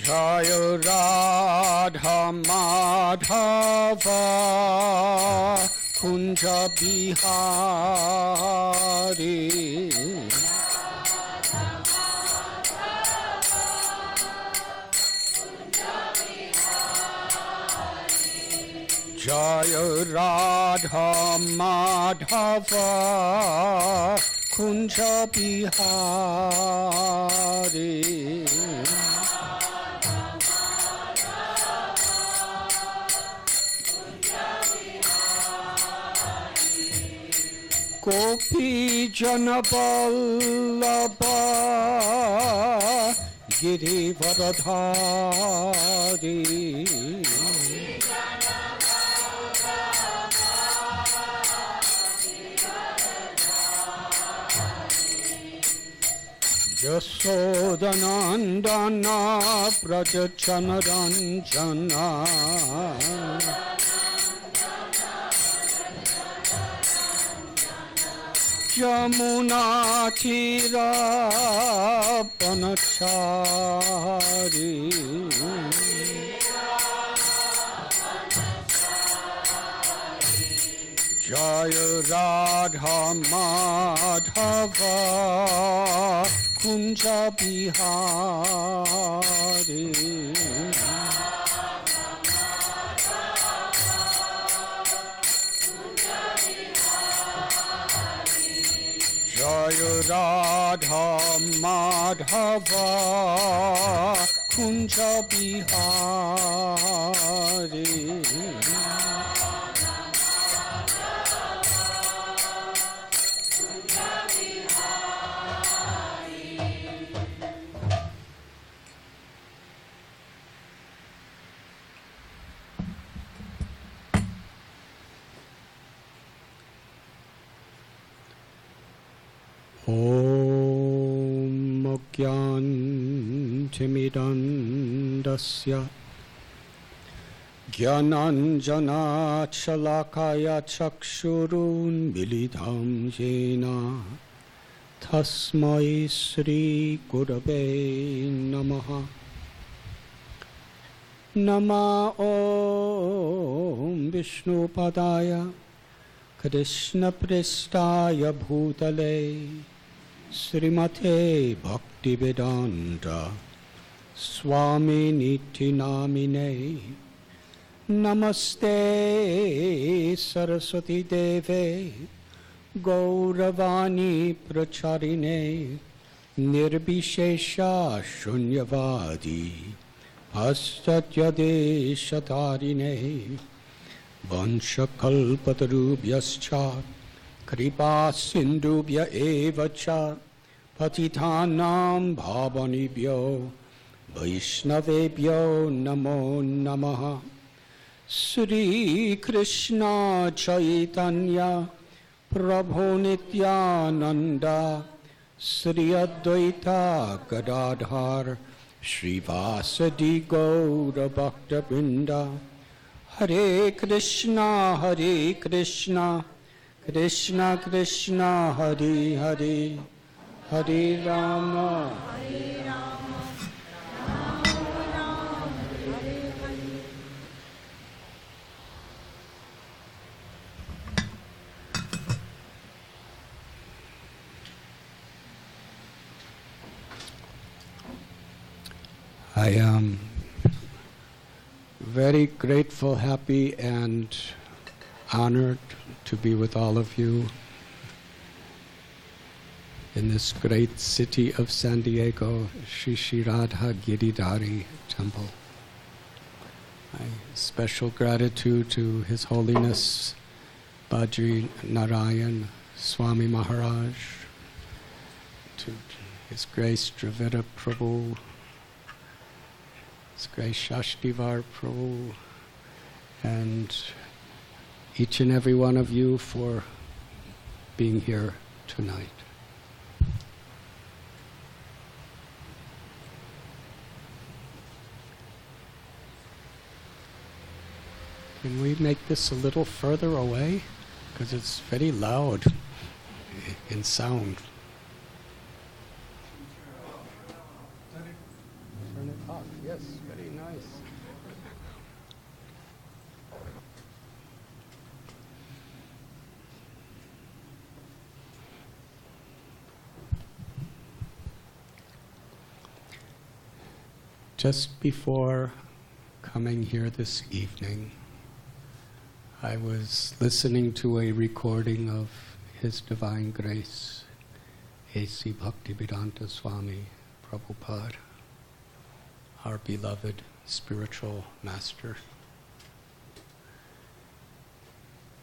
Jaya Radha Madhava Kunja Bihari Jaya Radha Madhava Kunja Bihari Gopi Jana Vallabha Girivardhari Yasodanandana Prajachanaranjana Yamuna Tira Panachari Jaya Radha Madhava Kunja Bihari Jaya Radha Madhava Kunja Bihari Om Jnantimidandasya Jnananjana Chalakaya Chakshurun Milidham Jena Tasmai Sri Gurave Namaha Nama Om Vishnu Padaya Krishna Prestaya Bhutale Srimate Bhaktivedanta Swami Niti Namine Namaste Saraswati Deve Gauravani Pracharine Nirbishesha Shunyavadi Paschatya Deshatarine Vanshakalpatarubhyascha Kripa Sindhubhya evacha Patitanam Bhavanibhyo Vaishnavebhyo Namo Namaha Sri Krishna Chaitanya Prabhu Nityananda Sri Advaita Gadadhar Srivasadi Gaura Bhakta Vrinda Hare Krishna Krishna Krishna Hare Hare Hare Rama I am very grateful, happy, and honored to be with all of you in this great city of SanDiego, Shri Radha Giridhari Temple. My special gratitude to His Holiness Badri Narayan Swami Maharaj, to His Grace Dravida Prabhu, His Grace Shashtivar Prabhu, and each and every one of you for being here tonight. Can we make this a little further away? Because it's very loud in sound. Turn it up, yes. Yes, very nice. Just before coming here this evening, I was listening to a recording of His Divine Grace, A.C. Bhaktivedanta Swami Prabhupada, our beloved spiritual master.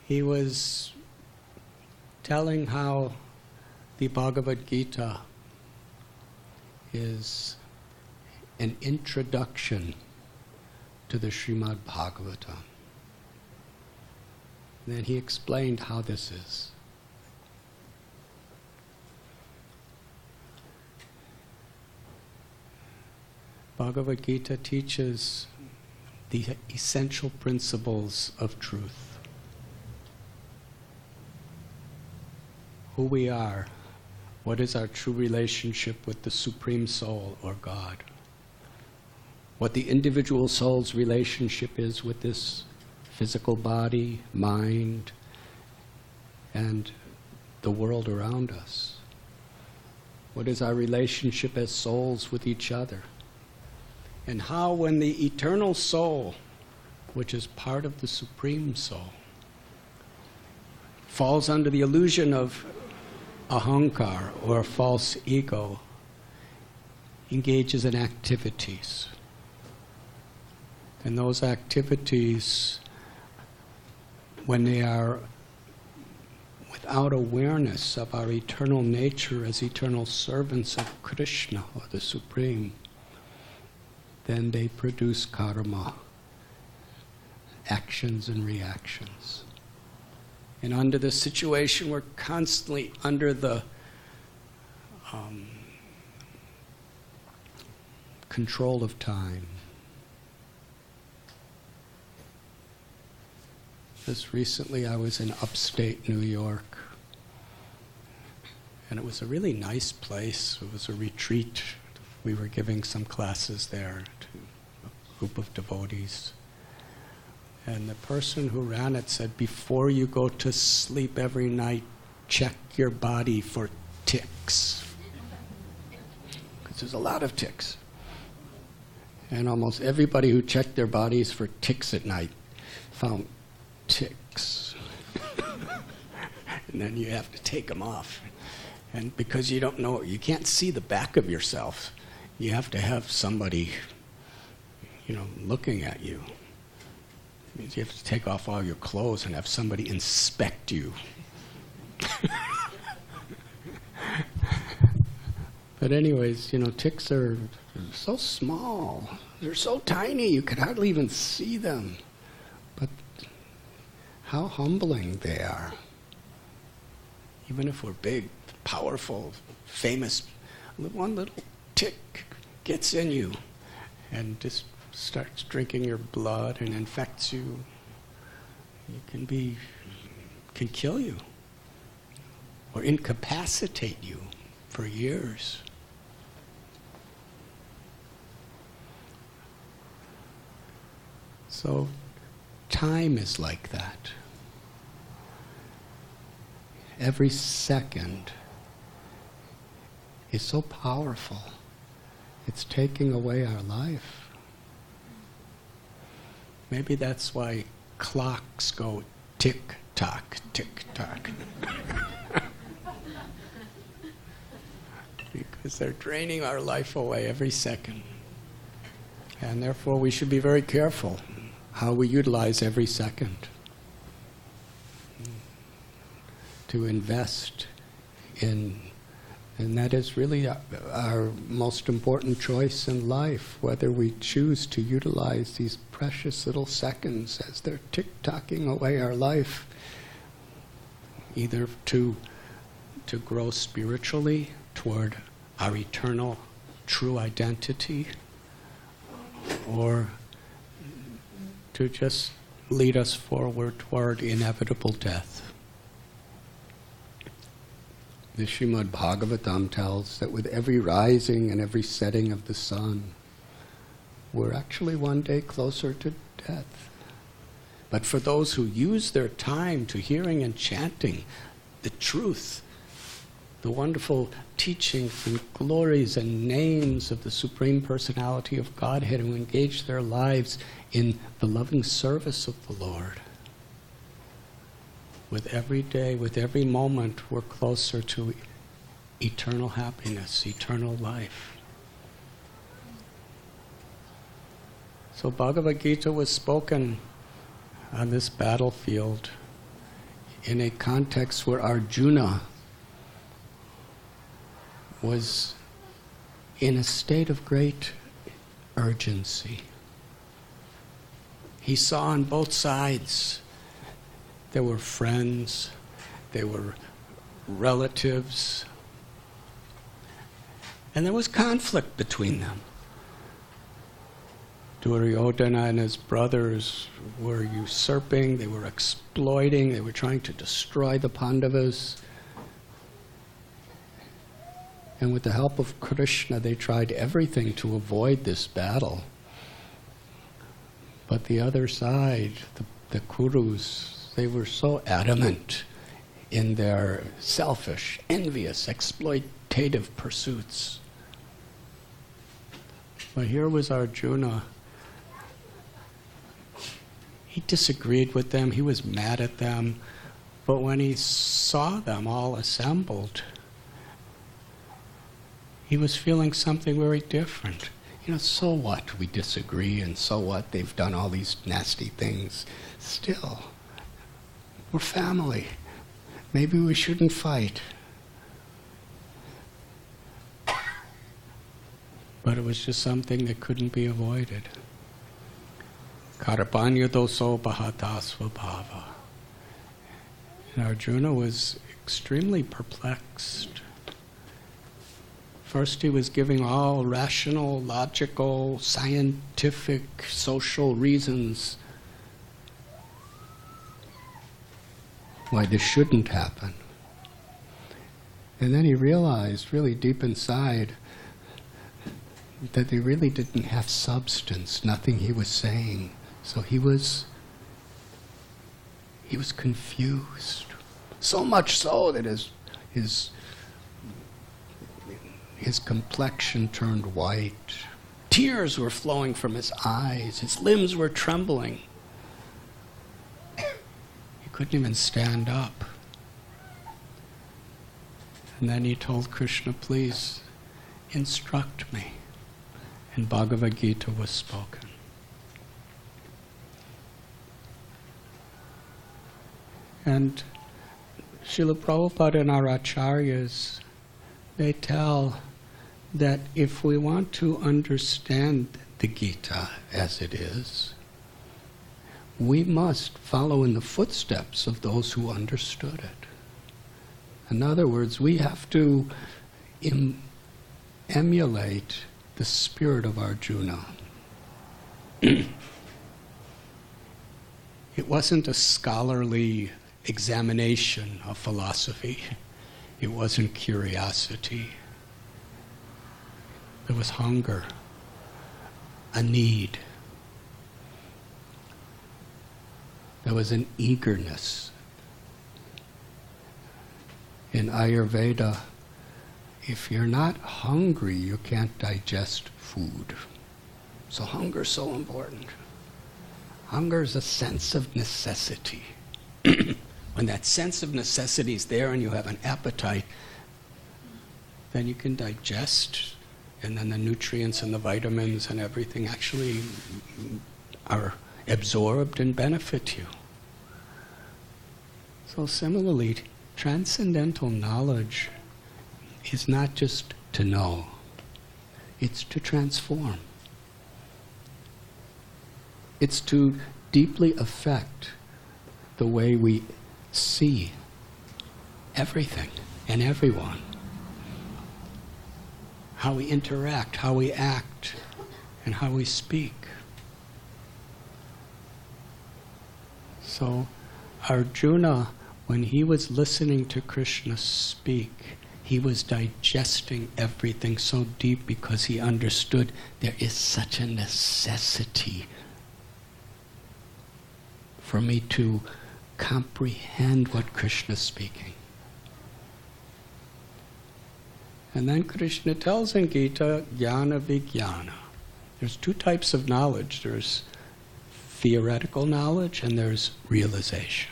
He was telling how the Bhagavad Gita is an introduction to the Srimad Bhagavatam. And then he explained how this is. Bhagavad Gita teaches the essential principles of truth. Who we are, what is our true relationship with the Supreme Soul or God, what the individual soul's relationship is with this physical body, mind, and the world around us. What is our relationship as souls with each other? And how, when the eternal soul, which is part of the Supreme Soul, falls under the illusion of ahankar, or false ego, engages in activities. And those activities, when they are without awareness of our eternal nature as eternal servants of Krishna, or the Supreme, then they produce karma, actions and reactions. And under this situation, we're constantly under the control of time. Just recently, I was in upstate New York, and it was a really nice place. It was a retreat. We were giving some classes there to a group of devotees. And the person who ran it said, before you go to sleep every night, check your body for ticks. Because there's a lot of ticks. And almost everybody who checked their bodies for ticks at night found ticks. And then you have to take them off. And because you don't know, you can't see the back of yourself, you have to have somebody, looking at you. It means you have to take off all your clothes and have somebody inspect you. But anyways, ticks are so small. They're so tiny, you could hardly even see them. But how humbling they are. Even if we're big, powerful, famous, one little tick gets in you and just starts drinking your blood and infects you. Can kill you or incapacitate you for years. So time is like that. Every second is so powerful. It's taking away our life. Maybe that's why clocks go tick-tock, tick-tock. Because they're draining our life away every second. And therefore we should be very careful how we utilize every second. To invest in, and that is really our most important choice in life, whether we choose to utilize these precious little seconds as they're tick-tocking away our life, either to grow spiritually toward our eternal true identity, or to just lead us forward toward inevitable death. The Srimad Bhagavatam tells that with every rising and every setting of the sun, we're actually one day closer to death. But for those who use their time to hearing and chanting the truth, the wonderful teachings and glories and names of the Supreme Personality of Godhead, who engage their lives in the loving service of the Lord, with every day, with every moment, we're closer to eternal happiness, eternal life. So Bhagavad Gita was spoken on this battlefield in a context where Arjuna was in a state of great urgency. He saw on both sides there were friends, there were relatives, and there was conflict between them. Duryodhana and his brothers were usurping, they were exploiting, they were trying to destroy the Pandavas. And with the help of Krishna, they tried everything to avoid this battle. But the other side, the Kurus, they were so adamant in their selfish, envious, exploitative pursuits. But here was Arjuna. He disagreed with them, he was mad at them, but when he saw them all assembled, he was feeling something very different. You know, so what we disagree, and so what they've done all these nasty things. Still, we're family. Maybe we shouldn't fight. But it was just something that couldn't be avoided. Karapanya doso bahata svabhava. And Arjuna was extremely perplexed. First he was giving all rational, logical, scientific, social reasons why this shouldn't happen. And then he realized, really deep inside, that they really didn't have substance, nothing he was saying. So he was confused. So much so that his complexion turned white. Tears were flowing from his eyes. His limbs were trembling. He couldn't even stand up. And then he told Krishna, please instruct me. And Bhagavad Gita was spoken. And Srila Prabhupada and our acharyas, they tell that if we want to understand the Gita as it is, we must follow in the footsteps of those who understood it. In other words, we have to emulate the spirit of Arjuna. It wasn't a scholarly examination of philosophy. It wasn't curiosity. There was hunger, a need. There was an eagerness. In Ayurveda, if you're not hungry, you can't digest food. So hunger is so important. Hunger is a sense of necessity. When that sense of necessity is there and you have an appetite, then you can digest, and then the nutrients and the vitamins and everything actually are absorbed and benefit you. So similarly, transcendental knowledge is not just to know, it's to transform. It's to deeply affect the way we see everything and everyone. How we interact, how we act, and how we speak. So Arjuna, when he was listening to Krishna speak, he was digesting everything so deep because he understood there is such a necessity for me to comprehend what Krishna is speaking. And then Krishna tells in Gita, jnana vijnana. There's two types of knowledge. There's theoretical knowledge and there's realization.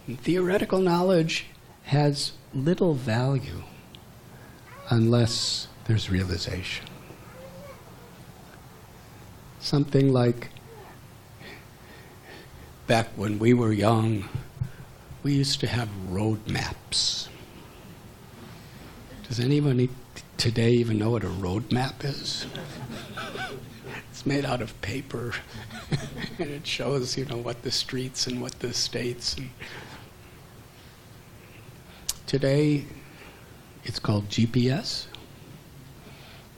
And theoretical knowledge has little value unless there's realization. Something like, back when we were young, we used to have road maps. Does anybody today even know what a road map is? It's made out of paper, and it shows, what the streets and what the states. And today, it's called GPS.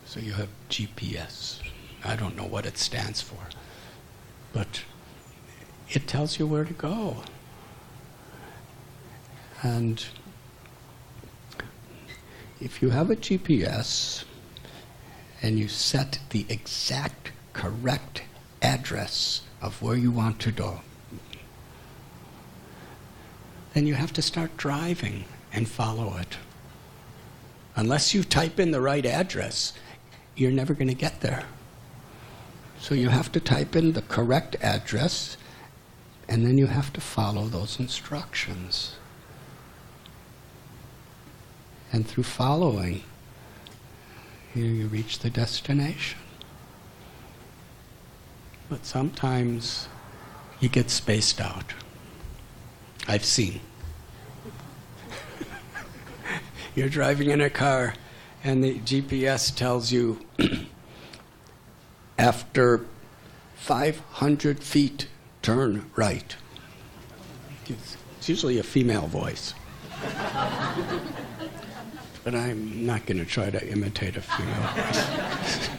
So you have GPS. I don't know what it stands for, but it tells you where to go. And if you have a GPS and you set the exact correct address of where you want to go, then you have to start driving and follow it. Unless you type in the right address, you're never going to get there. So you have to type in the correct address, and then you have to follow those instructions. And through following, you reach the destination. But sometimes you get spaced out. I've seen. You're driving in a car and the GPS tells you after 500 feet, turn right. It's usually a female voice. But I'm not going to try to imitate a female voice.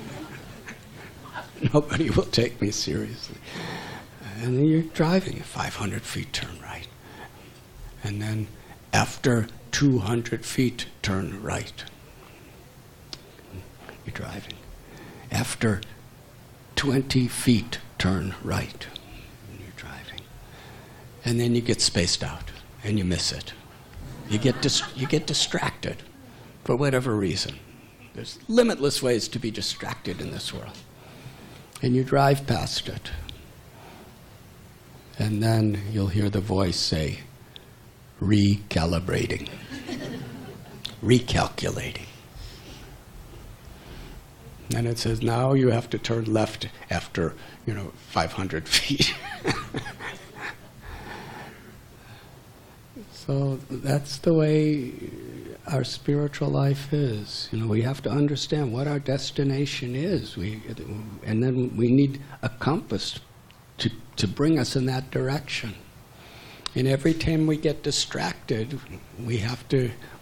Nobody will take me seriously. And then you're driving, 500 feet, turn right. And then after 200 feet, turn right. You're driving. After 20 feet, turn right. And you're driving. And then you get spaced out, and you miss it. You get distracted for whatever reason. There's limitless ways to be distracted in this world. And you drive past it. And then you'll hear the voice say, recalibrating, recalculating. And it says, now you have to turn left after, 500 feet. So that's the way our spiritual life is. We have to understand what our destination is. And then we need a compass to bring us in that direction. And every time we get distracted, we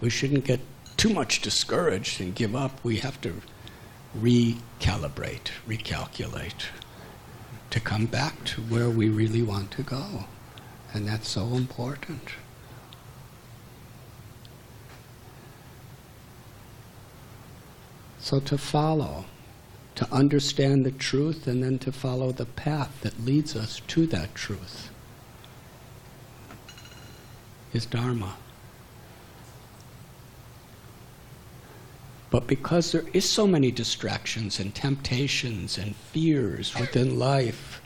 shouldn't get too much discouraged and give up. We have to recalibrate, recalculate, to come back to where we really want to go. And that's so important. So to follow, to understand the truth, and then to follow the path that leads us to that truth is Dharma. But because there is so many distractions and temptations and fears within life,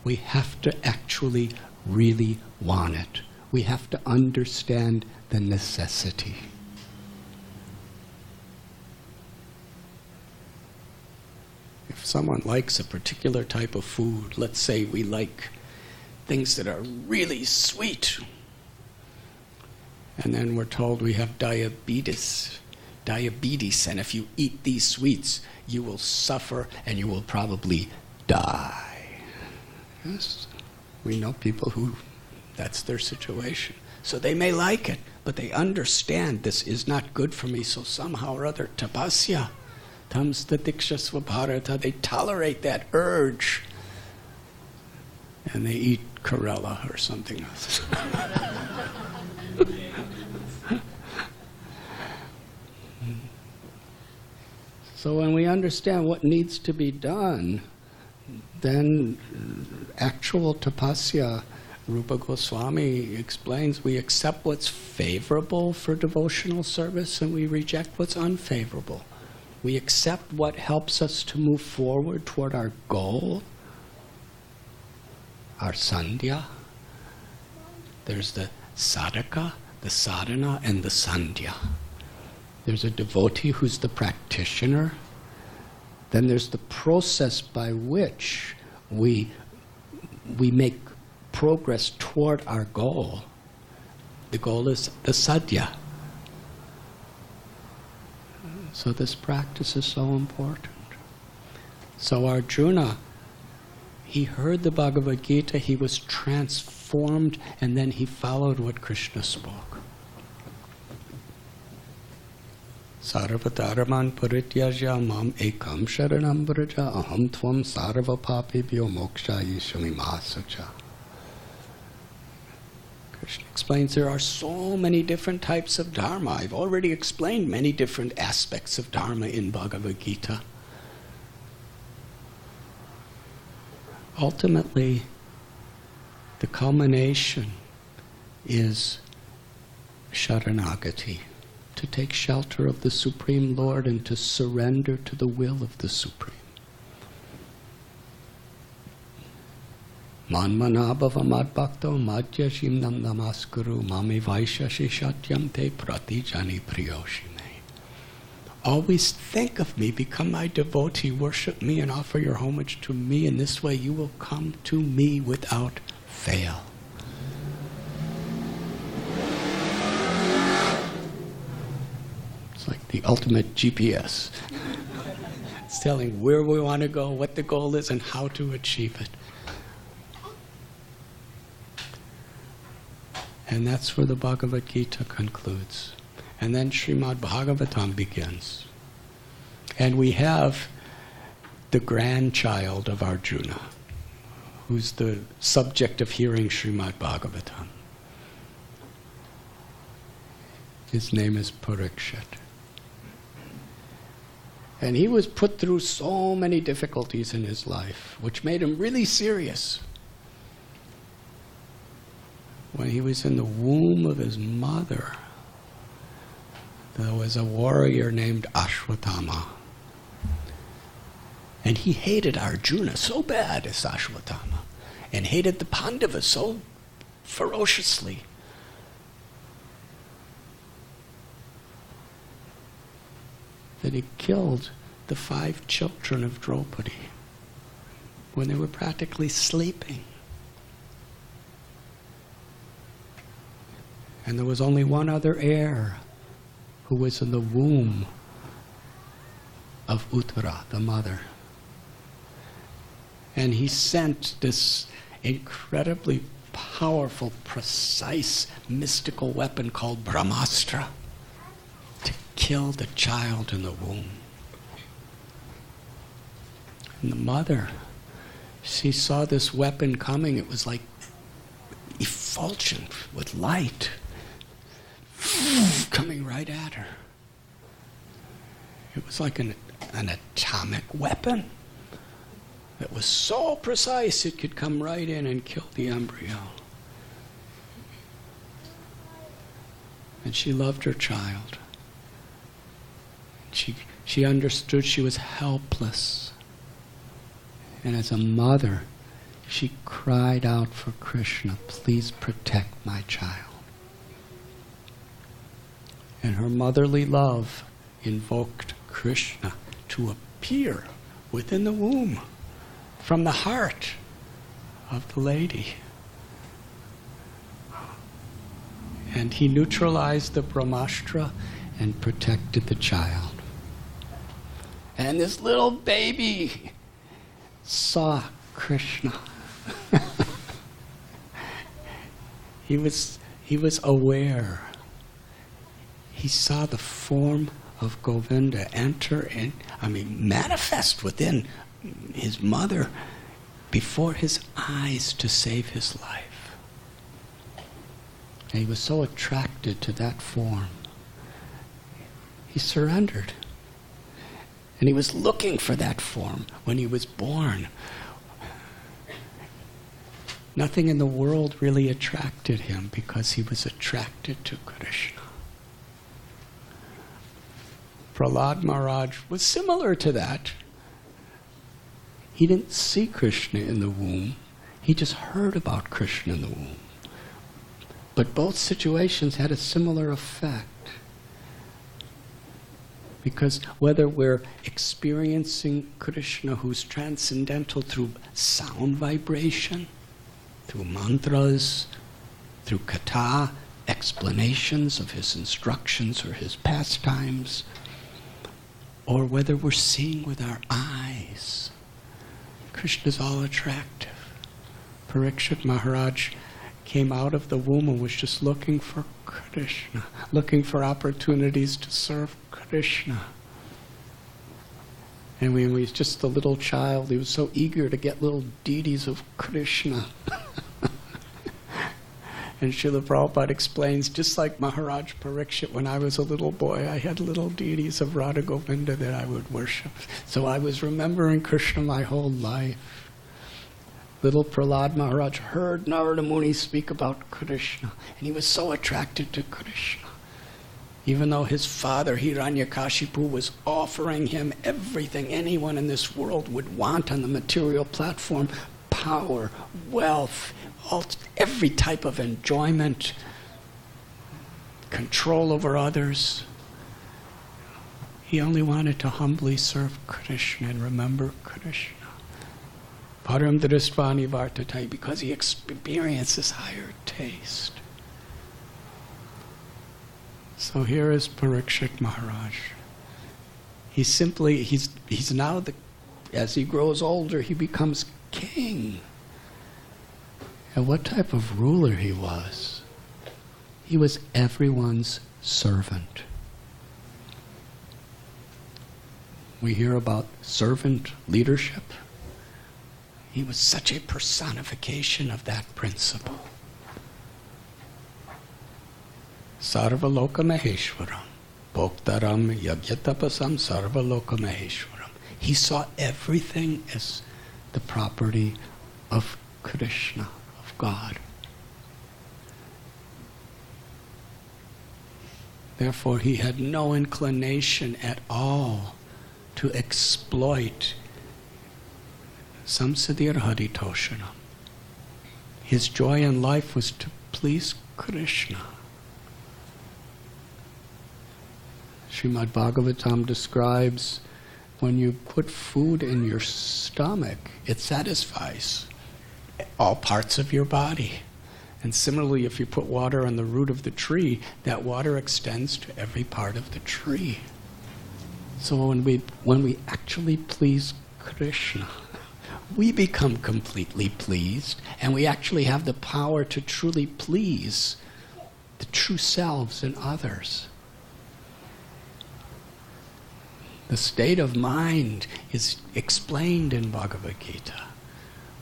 we have to actually really want it. We have to understand the necessity. If someone likes a particular type of food, let's say we like things that are really sweet, and then we're told we have diabetes, and if you eat these sweets, you will suffer and you will probably die. Yes, we know people who that's their situation. So they may like it, but they understand this is not good for me, so somehow or other, tapasya, tamstatiksha svabharata, they tolerate that urge, and they eat Karela or something else. we understand what needs to be done, then actual tapasya, Rupa Goswami explains, we accept what's favorable for devotional service and we reject what's unfavorable. We accept what helps us to move forward toward our goal, our sandhya. There's the sadhaka, the sadhana, and the sandhya. There's a devotee who's the practitioner. Then there's the process by which we make progress toward our goal. The goal is the sadhya. So this practice is so important. So Arjuna, he heard the Bhagavad Gita, he was transformed, and then he followed what Krishna spoke. Sarva dharman parityajya mam ekam sharanam vraja aham tvam sarva papebhyo mokshayishyami masacha. Krishna explains there are so many different types of dharma. I've already explained many different aspects of dharma in Bhagavad Gita. Ultimately, the culmination is sharanagati, to take shelter of the Supreme Lord and to surrender to the will of the Supreme. Manmanabhava madbhakto madhya shimnam namaskuru mami vaishashi shatyam te pratijani priyoshime. Always think of me, become my devotee, worship me and offer your homage to me. In this way you will come to me without fail. It's like the ultimate GPS. It's telling where we want to go, what the goal is, and how to achieve it. And that's where the Bhagavad Gita concludes. And then Srimad Bhagavatam begins. And we have the grandchild of Arjuna, who's the subject of hearing Srimad Bhagavatam. His name is Parikshit. And he was put through so many difficulties in his life, which made him really serious. When he was in the womb of his mother, there was a warrior named Ashwatthama. And he hated Arjuna so bad as Ashwatthama, and hated the Pandavas so ferociously. That he killed the 5 children of Draupadi when they were practically sleeping. And there was only one other heir who was in the womb of Uttara, the mother. And he sent this incredibly powerful, precise, mystical weapon called Brahmastra to kill the child in the womb. And the mother, she saw this weapon coming. It was like effulgent with light coming right at her. It was like an atomic weapon that was so precise it could come right in and kill the embryo. And she loved her child. She understood she was helpless. And as a mother, she cried out for Krishna, please protect my child. And her motherly love invoked Krishna to appear within the womb from the heart of the lady. And he neutralized the Brahmastra and protected the child. And this little baby saw Krishna. He was aware. He saw the form of Govinda manifest within his mother before his eyes to save his life. And he was so attracted to that form. He surrendered. And he was looking for that form when he was born. Nothing in the world really attracted him because he was attracted to Krishna. Prahlad Maharaj was similar to that. He didn't see Krishna in the womb. He just heard about Krishna in the womb. But both situations had a similar effect. Because whether we're experiencing Krishna who's transcendental through sound vibration, through mantras, through katha, explanations of his instructions or his pastimes, or whether we're seeing with our eyes, Krishna's all attractive. Parikshit Maharaj came out of the womb and was just looking for Krishna, looking for opportunities to serve Krishna. And when he was just a little child, he was so eager to get little deities of Krishna. And Srila Prabhupada explains, just like Maharaj Parikshit, when I was a little boy, I had little deities of Radha Govinda that I would worship. So I was remembering Krishna my whole life. Little Prahlad Maharaj heard Narada Muni speak about Krishna, and he was so attracted to Krishna. Even though his father, Hiranyakashipu, was offering him everything anyone in this world would want on the material platform, power, wealth, every type of enjoyment, control over others, he only wanted to humbly serve Krishna and remember Krishna. Param Dristvani Vartatai, because he experienced this higher taste. So here is Parikshit Maharaj. He's now, as he grows older, he becomes king. And what type of ruler he was? He was everyone's servant. We hear about servant leadership. He was such a personification of that principle. Sarvaloka Maheshwaram, Bhoktaram Yagyatapasam Sarvaloka Maheshwaram. He saw everything as the property of Krishna, of God. Therefore, he had no inclination at all to exploit Samsadir Haritoshanam. His joy in life was to please Krishna. Srimad Bhagavatam describes when you put food in your stomach, it satisfies all parts of your body. And similarly, if you put water on the root of the tree, that water extends to every part of the tree. So when we actually please Krishna, we become completely pleased, and we actually have the power to truly please the true selves in others. The state of mind is explained in Bhagavad Gita.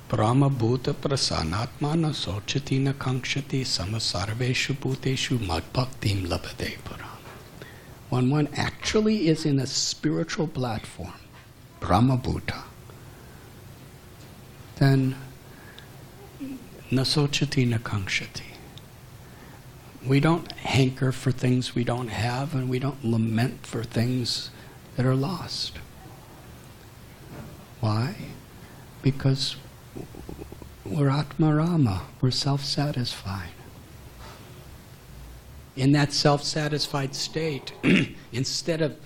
Brahma bhuta prasanatmana sochati na kankshati samasarveshu bhuteshu madbhaktim labhate param. When one actually is in a spiritual platform, Brahma bhuta, then nasochati nakangshati. We don't hanker for things we don't have, and we don't lament for things that are lost. Why? Because we're Atmarama, we're self-satisfied. In that self-satisfied state, instead of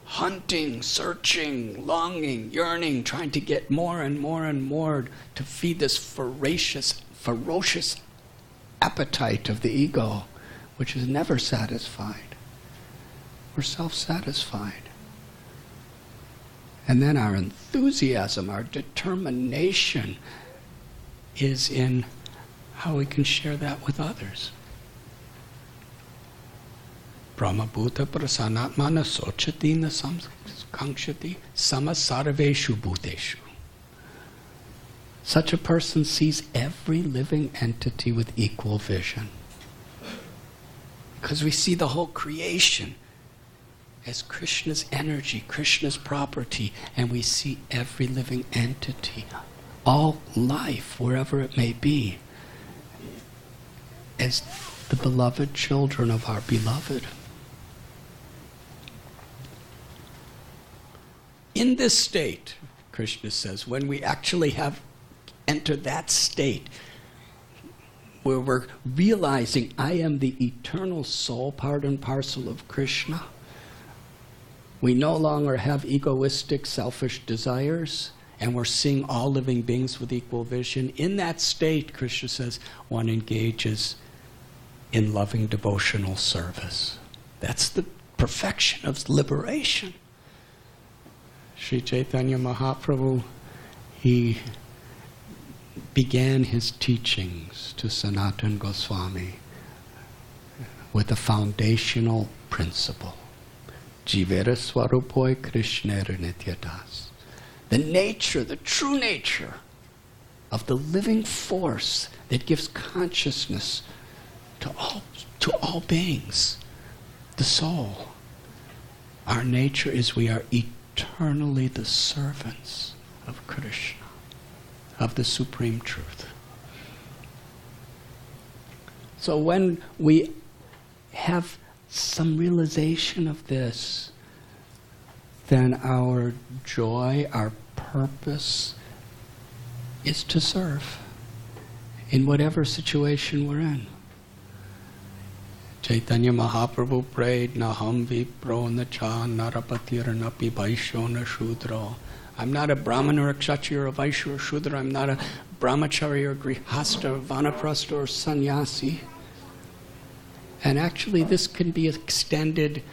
hunting, searching, longing, yearning, trying to get more and more and more to feed this ferocious appetite of the ego, which is never satisfied. We're self-satisfied. And then our enthusiasm, our determination is in how we can share that with others. Brahmabhuta prasanatmana sochati na samkangshati samasarveshu bhuteshu. Such a person sees every living entity with equal vision. Because we see the whole creation as Krishna's energy, Krishna's property, and we see every living entity, all life, wherever it may be, as the beloved children of our beloved. In this state, Krishna says, when we actually have entered that state, where we're realizing I am the eternal soul, part and parcel of Krishna, we no longer have egoistic, selfish desires, and we're seeing all living beings with equal vision. In that state, Krishna says, one engages in loving devotional service. That's the perfection of liberation. Sri Chaitanya Mahaprabhu, he began his teachings to Sanatana Goswami with a foundational principle. Jivera Swarupoi Krishnera Nityadas. The nature, the true nature of the living force that gives consciousness to all beings, the soul. Our nature is we are eternally the servants of Krishna, of the Supreme Truth. So when we have some realization of this, then our joy, our purpose is to serve in whatever situation we're in. Chaitanya Mahaprabhu prayed, Naham vipro nacha narapatiranapi vaishyo na shudro. I'm not a brahmana or a kshatriya or a vaishya or shudra. I'm not a brahmachari or grihasta or vanaprastha or sannyasi. And actually this can be extended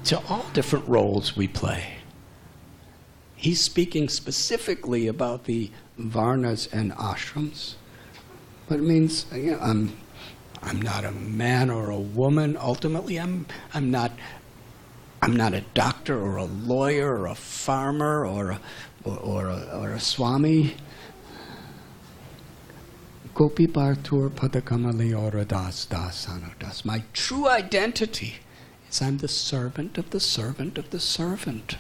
to all different roles we play. He's speaking specifically about the varnas and ashrams, but it means, you know, I'm not a man or a woman. Ultimately, I'm not a doctor or a lawyer or a farmer or a swami. Gopi Bhartur Padakamali Oradas Das Anodas. My true identity is I'm the servant of the servant of the servant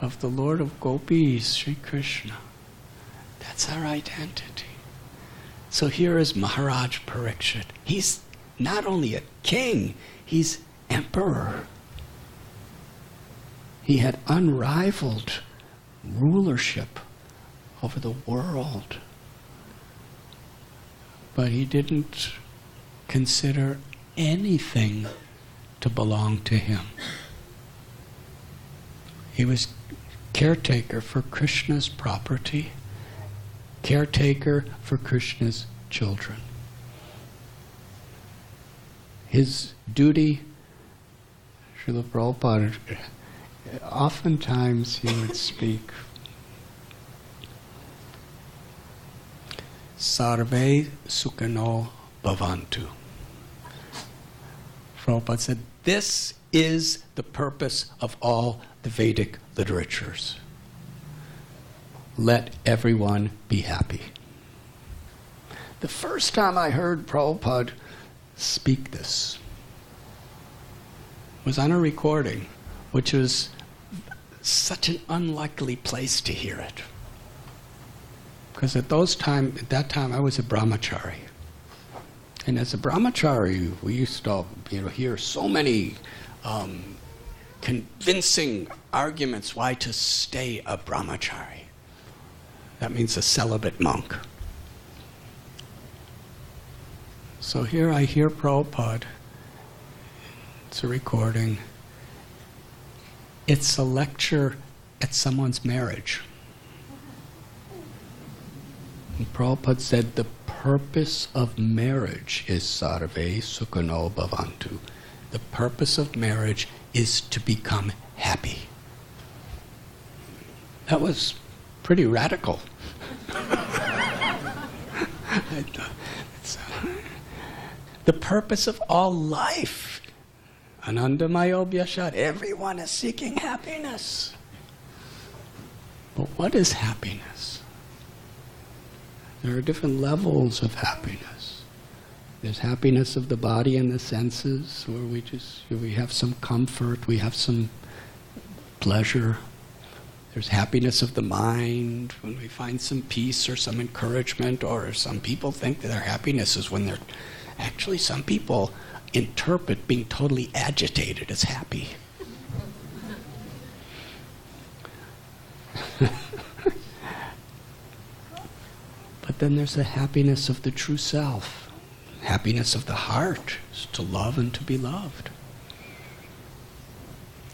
of the Lord of Gopis, Sri Krishna. That's our identity. So here is Maharaj Parikshit. He's not only a king, he's emperor. He had unrivaled rulership over the world. But he didn't consider anything to belong to him. He was caretaker for Krishna's property, caretaker for Krishna's children. His duty, Srila Prabhupada, oftentimes he would speak, Sarve Sukhino Bhavantu. Prabhupada said, this is the purpose of all the Vedic literatures. Let everyone be happy. The first time I heard Prabhupada speak this was on a recording, which was such an unlikely place to hear it. Because at that time I was a brahmachari. And as a brahmachari, we used to hear so many convincing arguments why to stay a brahmachari. That means a celibate monk. So here I hear Prabhupada. It's a recording. It's a lecture at someone's marriage. And Prabhupada said the purpose of marriage is sarve sukhino bhavantu. The purpose of marriage is to become happy. That was pretty radical. The purpose of all life. Anandamayo Vyashat. Everyone is seeking happiness. But what is happiness? There are different levels of happiness. There's happiness of the body and the senses, where we have some comfort, we have some pleasure. There's happiness of the mind, when we find some peace or some encouragement, or some people think that their happiness is when they're... Actually, some people interpret being totally agitated as happy. But then there's the happiness of the true self. Happiness of the heart is to love and to be loved.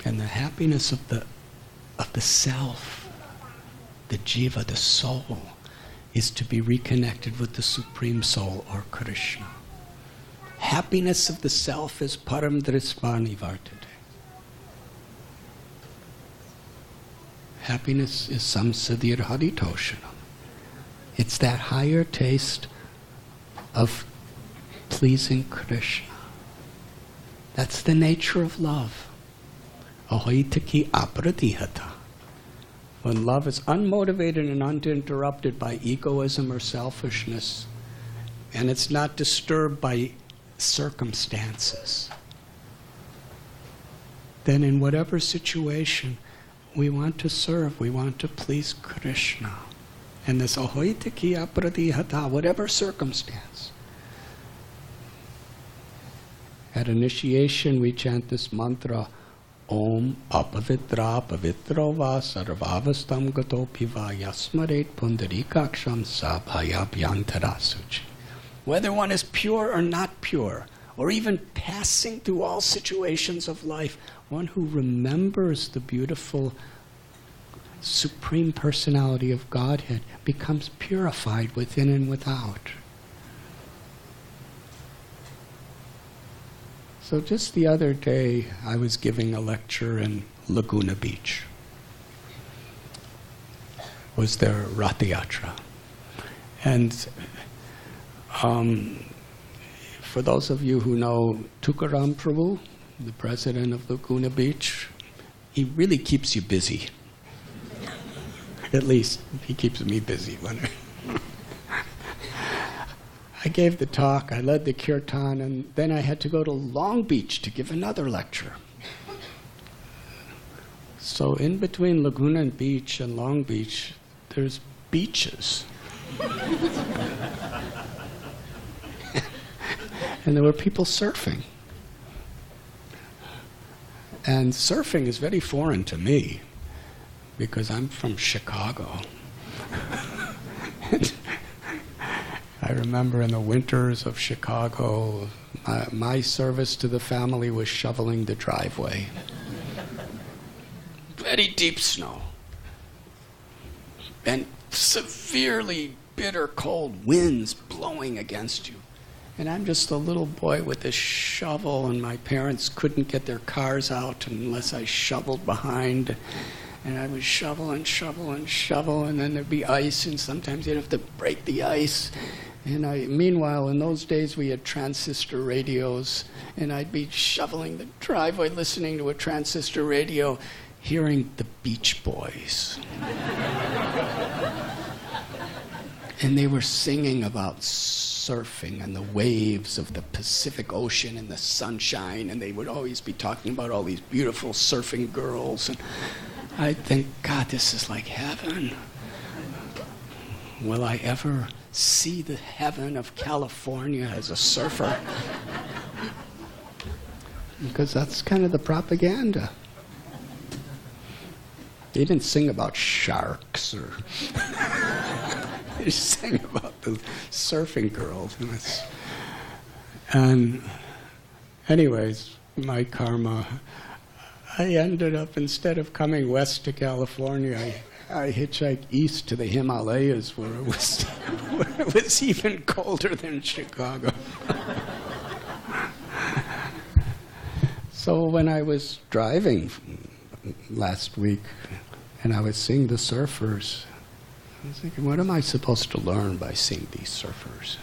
And the happiness of the self, the jiva, the soul, is to be reconnected with the Supreme Soul, or Krishna. Happiness of the self is param drispani vartate. Happiness is samsadir haritoshanam. It's that higher taste of pleasing Krishna. That's the nature of love. Ahoitaki apradihata. When love is unmotivated and uninterrupted by egoism or selfishness, and it's not disturbed by circumstances, then in whatever situation we want to serve, we want to please Krishna. And this ahoitaki apradihata, whatever circumstance. At initiation we chant this mantra, Om apavitra pavitro va sarvavastam gato piva yasmaret pundarikaksham sabhayabhyantarasuchi. Whether one is pure or not pure, or even passing through all situations of life, one who remembers the beautiful Supreme Personality of Godhead becomes purified within and without. So just the other day, I was giving a lecture in Laguna Beach. It was their Rath Yatra. And for those of you who know Tukaram Prabhu, the president of Laguna Beach, he really keeps you busy. At least he keeps me busy. I gave the talk, I led the kirtan, and then I had to go to Long Beach to give another lecture. So in between Laguna Beach and Long Beach, there's beaches. And there were people surfing. And surfing is very foreign to me, because I'm from Chicago. I remember in the winters of Chicago, my service to the family was shoveling the driveway. Very deep snow. And severely bitter cold winds blowing against you. And I'm just a little boy with a shovel, and my parents couldn't get their cars out unless I shoveled behind. And I would shovel and shovel and shovel, and then there'd be ice, and sometimes you'd have to break the ice. And meanwhile, in those days, we had transistor radios, and I'd be shoveling the driveway, listening to a transistor radio, hearing the Beach Boys. And they were singing about surfing and the waves of the Pacific Ocean and the sunshine, and they would always be talking about all these beautiful surfing girls. And I'd think, God, this is like heaven. Will I ever see the heaven of California as a surfer? Because that's kind of the propaganda. They didn't sing about sharks or... They sang about the surfing girls. And anyways, my karma, I ended up, instead of coming west to California, I hitchhiked east to the Himalayas, where it was even colder than Chicago. So when I was driving last week, and I was seeing the surfers, I was thinking, what am I supposed to learn by seeing these surfers?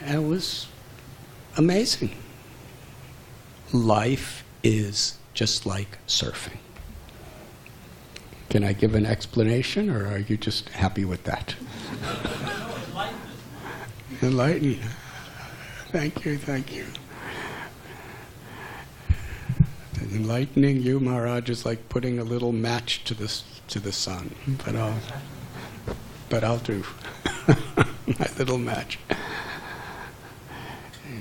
And it was amazing. Life is just like surfing. Can I give an explanation, or are you just happy with that? Enlighten. Thank you, thank you. Enlightening you, Maharaj, is like putting a little match to the sun. But I'll do my little match.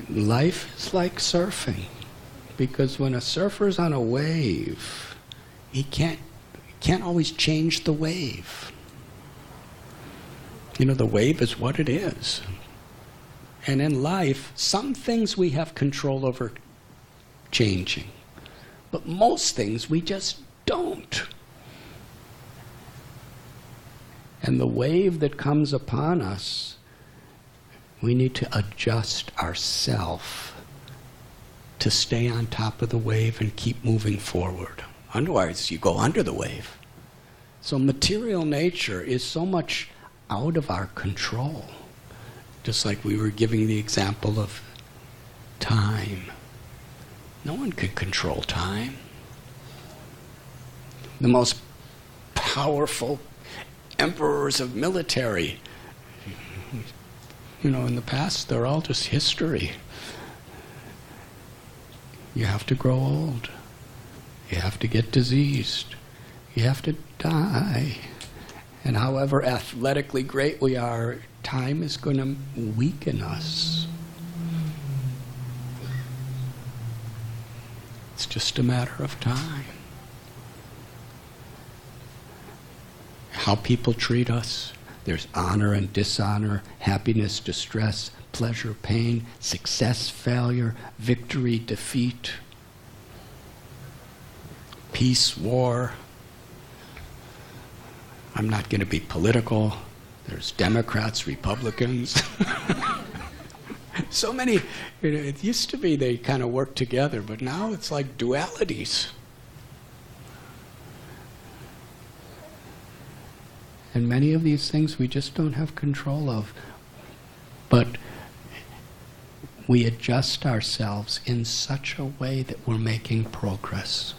Life is like surfing, because when a surfer's on a wave, he can't always change the wave. You know, the wave is what it is. And in life, some things we have control over changing, but most things we just don't. And the wave that comes upon us, we need to adjust ourselves to stay on top of the wave and keep moving forward. Otherwise, you go under the wave. So material nature is so much out of our control. Just like we were giving the example of time. No one can control time. The most powerful emperors of military, you know, in the past, they're all just history. You have to grow old. You have to get diseased. You have to die. And however athletically great we are, time is going to weaken us. It's just a matter of time. How people treat us. There's honor and dishonor, happiness, distress, pleasure, pain, success, failure, victory, defeat, peace, war. I'm not going to be political. There's Democrats, Republicans. So many, you know, it used to be they kind of worked together, but now it's like dualities. And many of these things we just don't have control of. But we adjust ourselves in such a way that we're making progress.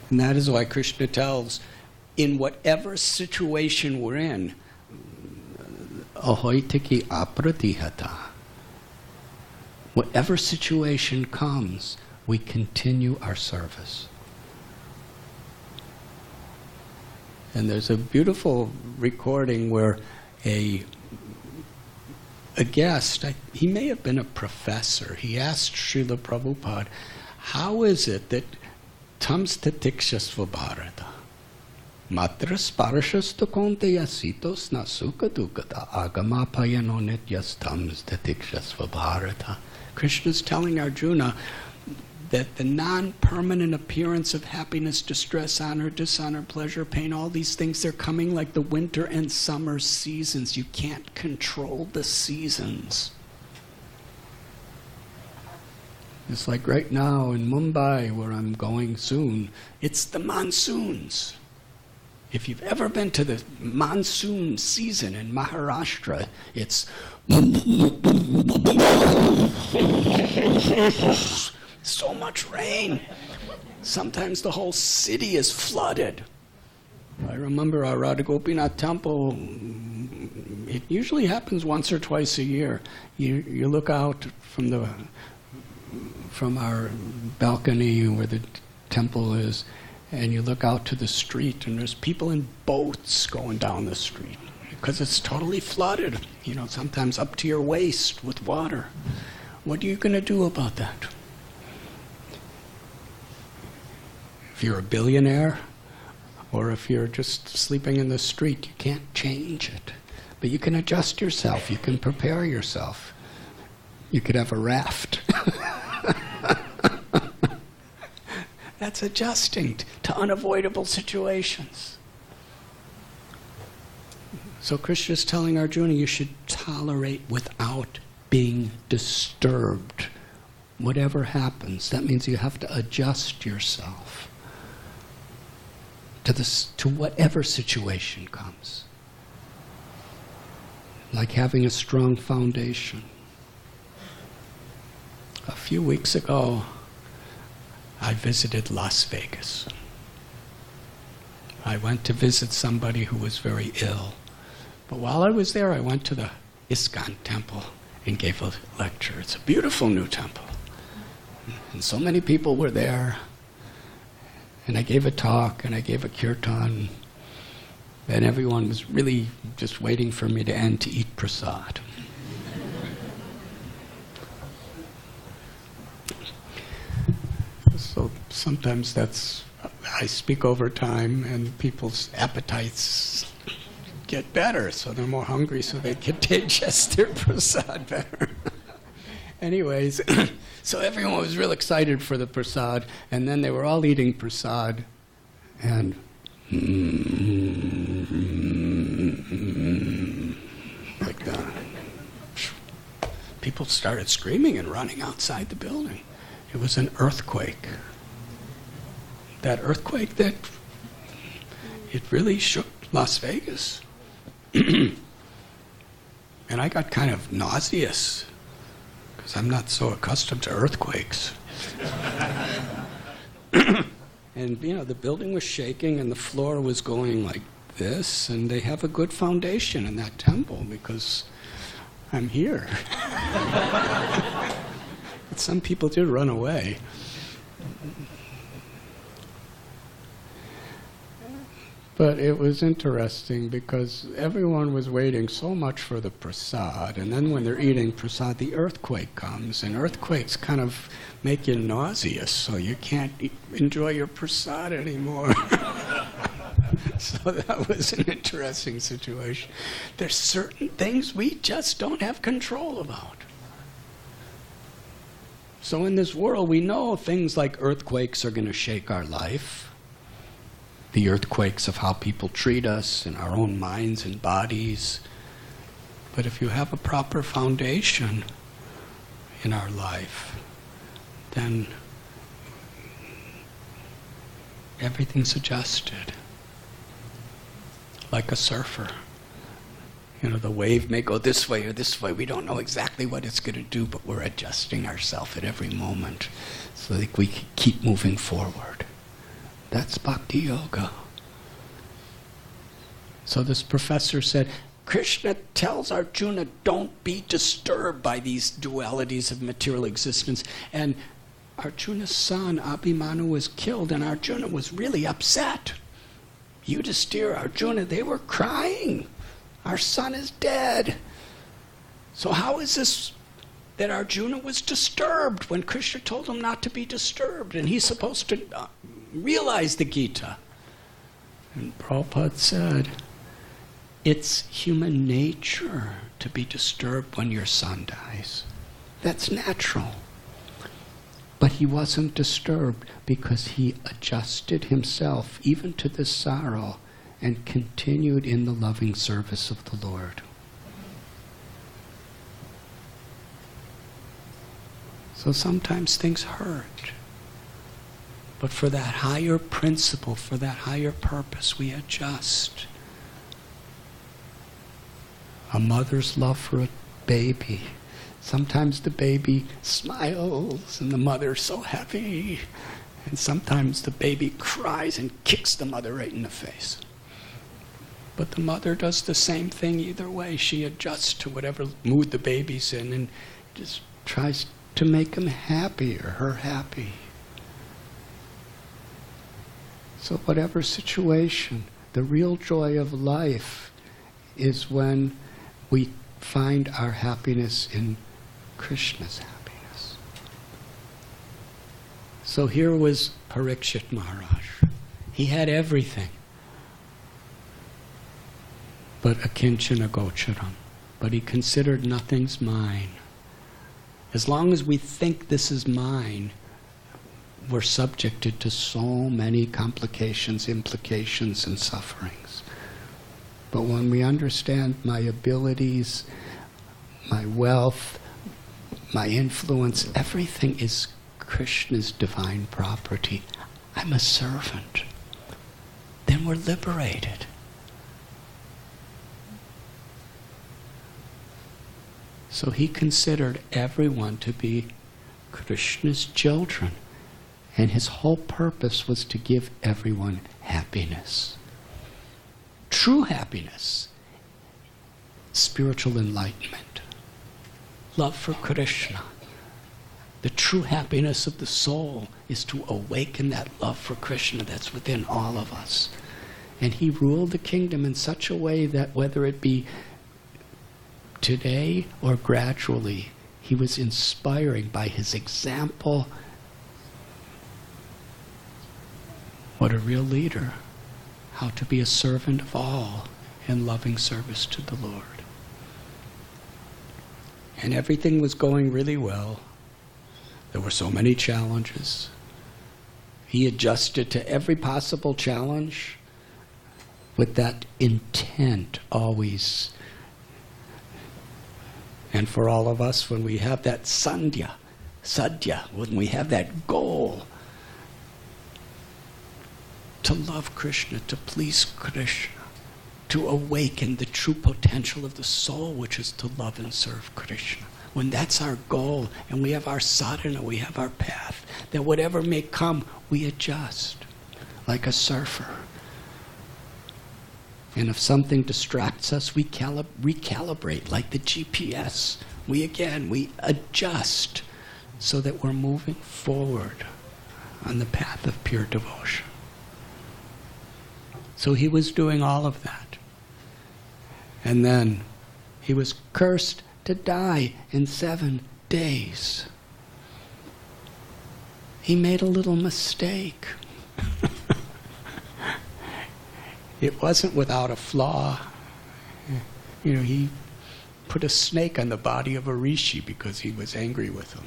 And that is why Krishna tells, in whatever situation we're in, ahoitiki apratihata. Whatever situation comes, we continue our service. And there's a beautiful recording where a guest, he may have been a professor, he asked Srila Prabhupada, how is it that tam statikshasva bharata matra sparashasta konteya sitos na sukha dukkata agamapayano nityas tam statikshasva bharata. Krishna's telling Arjuna that the non-permanent appearance of happiness, distress, honor, dishonor, pleasure, pain, all these things, they're coming like the winter and summer seasons. You can't control the seasons. It's like right now in Mumbai, where I'm going soon, it's the monsoons. If you've ever been to the monsoon season in Maharashtra, it's so much rain. Sometimes the whole city is flooded. I remember our Radha Gopinath temple, it usually happens once or twice a year. You look out from our balcony where the temple is, and you look out to the street, and there's people in boats going down the street because it's totally flooded, you know, sometimes up to your waist with water. What are you going to do about that? If you're a billionaire, or if you're just sleeping in the street, you can't change it. But you can adjust yourself, you can prepare yourself. You could have a raft. That's adjusting to unavoidable situations. So Krishna's telling Arjuna, you should tolerate without being disturbed. Whatever happens, that means you have to adjust yourself to whatever situation comes. Like having a strong foundation. A few weeks ago, I visited Las Vegas. I went to visit somebody who was very ill. But while I was there, I went to the ISKCON temple and gave a lecture. It's a beautiful new temple. And so many people were there. And I gave a talk and I gave a kirtan. And everyone was really just waiting for me to end to eat prasad. So sometimes I speak over time and people's appetites get better, so they're more hungry, so they can digest their prasad better. Anyways, so everyone was real excited for the prasad, and then they were all eating prasad, and like that. People started screaming and running outside the building. It was an earthquake. That earthquake that it really shook Las Vegas. And I got kind of nauseous because I'm not so accustomed to earthquakes. And the building was shaking and the floor was going like this, and they have a good foundation in that temple because I'm here. But some people did run away. But it was interesting because everyone was waiting so much for the prasad, and then when they're eating prasad, the earthquake comes, and earthquakes kind of make you nauseous, so you can't enjoy your prasad anymore. So that was an interesting situation. There's certain things we just don't have control about. So in this world, we know things like earthquakes are going to shake our life. The earthquakes of how people treat us in our own minds and bodies. But if you have a proper foundation in our life, then everything's adjusted. Like a surfer. The wave may go this way or this way. We don't know exactly what it's going to do, but we're adjusting ourselves at every moment so that we can keep moving forward. That's bhakti yoga. So this professor said, Krishna tells Arjuna, don't be disturbed by these dualities of material existence. And Arjuna's son, Abhimanyu, was killed, and Arjuna was really upset. Yudhishthira, Arjuna, they were crying. Our son is dead. So how is this that Arjuna was disturbed when Krishna told him not to be disturbed, and he's supposed to realize the Gita? And Prabhupada said, it's human nature to be disturbed when your son dies. That's natural. But he wasn't disturbed because he adjusted himself even to this sorrow and continued in the loving service of the Lord. So sometimes things hurt. But for that higher principle, for that higher purpose, we adjust. A mother's love for a baby. Sometimes the baby smiles and the mother's so happy. And sometimes the baby cries and kicks the mother right in the face. But the mother does the same thing either way. She adjusts to whatever mood the baby's in and just tries to make him happy or her happy. So whatever situation, the real joy of life is when we find our happiness in Krishna's happiness. So here was Parikshit Maharaj. He had everything. But akinchana gocharam. But he considered nothing's mine. As long as we think this is mine, we're subjected to so many complications, implications, and sufferings. But when we understand my abilities, my wealth, my influence, everything is Krishna's divine property. I'm a servant. Then we're liberated. So he considered everyone to be Krishna's children. And his whole purpose was to give everyone happiness. True happiness. spiritual enlightenment. Love for Krishna. The true happiness of the soul is to awaken that love for Krishna that's within all of us. And he ruled the kingdom in such a way that whether it be today or gradually, he was inspiring by his example. What a real leader. How to be a servant of all in loving service to the Lord. And everything was going really well. There were so many challenges. He adjusted to every possible challenge with that intent always. And for all of us, when we have that sadhya, when we have that goal to love Krishna, to please Krishna, to awaken the true potential of the soul, which is to love and serve Krishna. When that's our goal, and we have our sadhana, we have our path, that whatever may come, we adjust, like a surfer. And if something distracts us, we recalibrate, like the GPS. We adjust, so that we're moving forward on the path of pure devotion. So he was doing all of that. And then he was cursed to die in 7 days. He made a little mistake. It wasn't without a flaw. He put a snake on the body of a rishi because he was angry with him.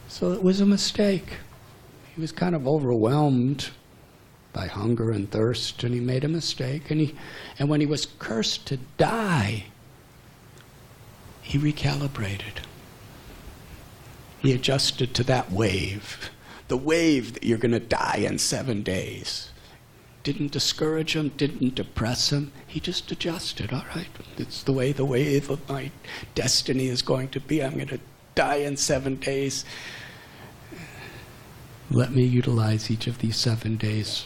So it was a mistake. He was kind of overwhelmed by hunger and thirst, and he made a mistake. And when he was cursed to die, he recalibrated. He adjusted to that wave. The wave that you're going to die in 7 days. Didn't discourage him, didn't depress him. He just adjusted. All right, it's the way the wave of my destiny is going to be. I'm going to die in 7 days. Let me utilize each of these 7 days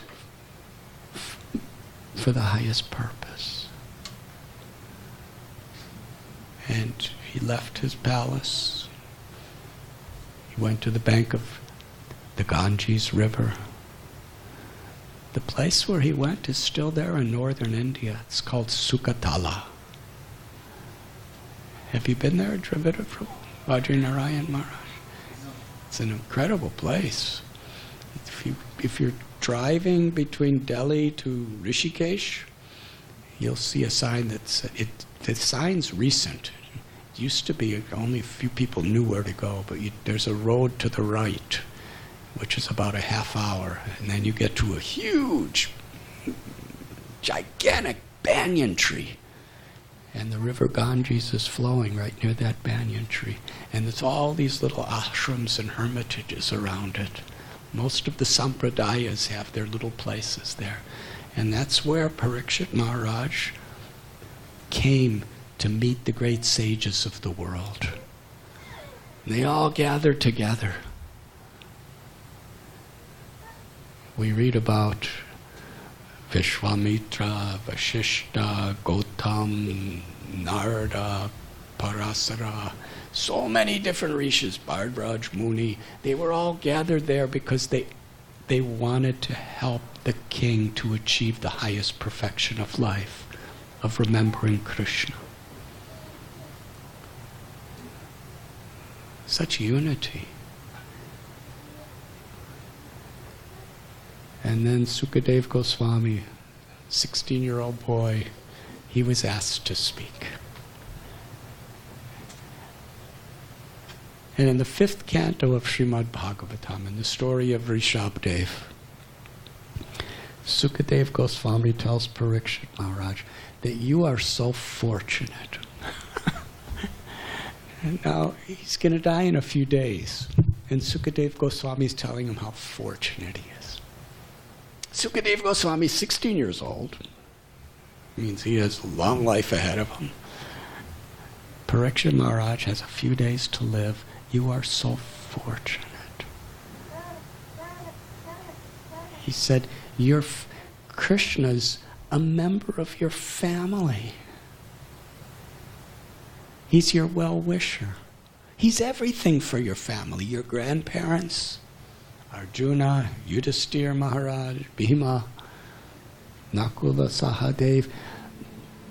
for the highest purpose. And he left his palace. He went to the bank of the Ganges River. The place where he went is still there in northern India. It's called Sukatala. Have you been there, Dravida Prabhu? Vajranarayan Maharaj? It's an incredible place. If you're driving between Delhi to Rishikesh, you'll see a sign the sign's recent. It used to be only a few people knew where to go, but there's a road to the right, which is about a half hour, and then you get to a huge, gigantic banyan tree. And the river Ganges is flowing right near that banyan tree. And there's all these little ashrams and hermitages around it. Most of the sampradayas have their little places there. And that's where Parikshit Maharaj came to meet the great sages of the world. And they all gathered together. We read about Vishwamitra, Vashishta, Gautam, Narada, Parasara, so many different rishis, Bhardraj, Muni. They were all gathered there because they wanted to help the king to achieve the highest perfection of life, of remembering Krishna. Such unity. And then Sukadev Goswami, 16-year-old boy, he was asked to speak. And in the 5th canto of Srimad Bhagavatam, in the story of Rishabdev, Sukadev Goswami tells Parikshit Maharaj that you are so fortunate. And now he's going to die in a few days. And Sukadev Goswami is telling him how fortunate he is. Sukadev Goswami is 16 years old. Means he has a long life ahead of him. Parikshit Maharaj has a few days to live. You are so fortunate. He said, Krishna's a member of your family. He's your well-wisher. He's everything for your family, your grandparents, Arjuna, Yudhisthira Maharaj, Bhima, Nakula, Sahadev.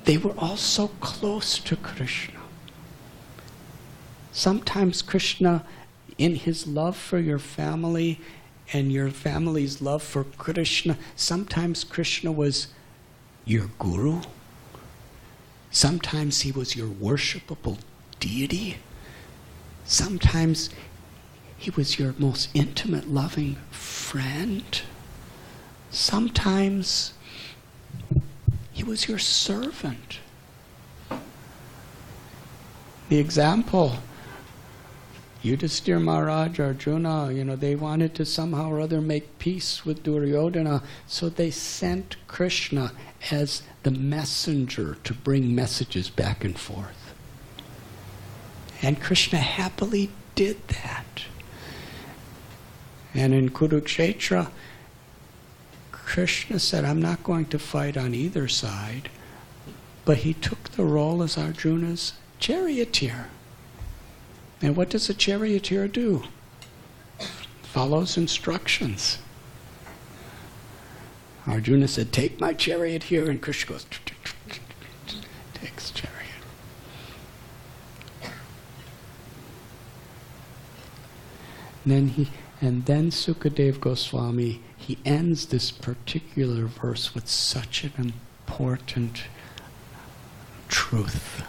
They were all so close to Krishna. Sometimes Krishna, in his love for your family and your family's love for Krishna, sometimes Krishna was your guru. Sometimes he was your worshipable deity. Sometimes he was your most intimate, loving friend. Sometimes he was your servant. The example, Yudhisthira Maharaj, Arjuna, they wanted to somehow or other make peace with Duryodhana, so they sent Krishna as the messenger to bring messages back and forth. And Krishna happily did that. And in Kurukshetra, Krishna said, I'm not going to fight on either side, but he took the role as Arjuna's charioteer. And what does a charioteer do? Follows instructions. Arjuna said, take my chariot here, and Krishna goes, takes chariot. And then Sukadev Goswami, he ends this particular verse with such an important truth.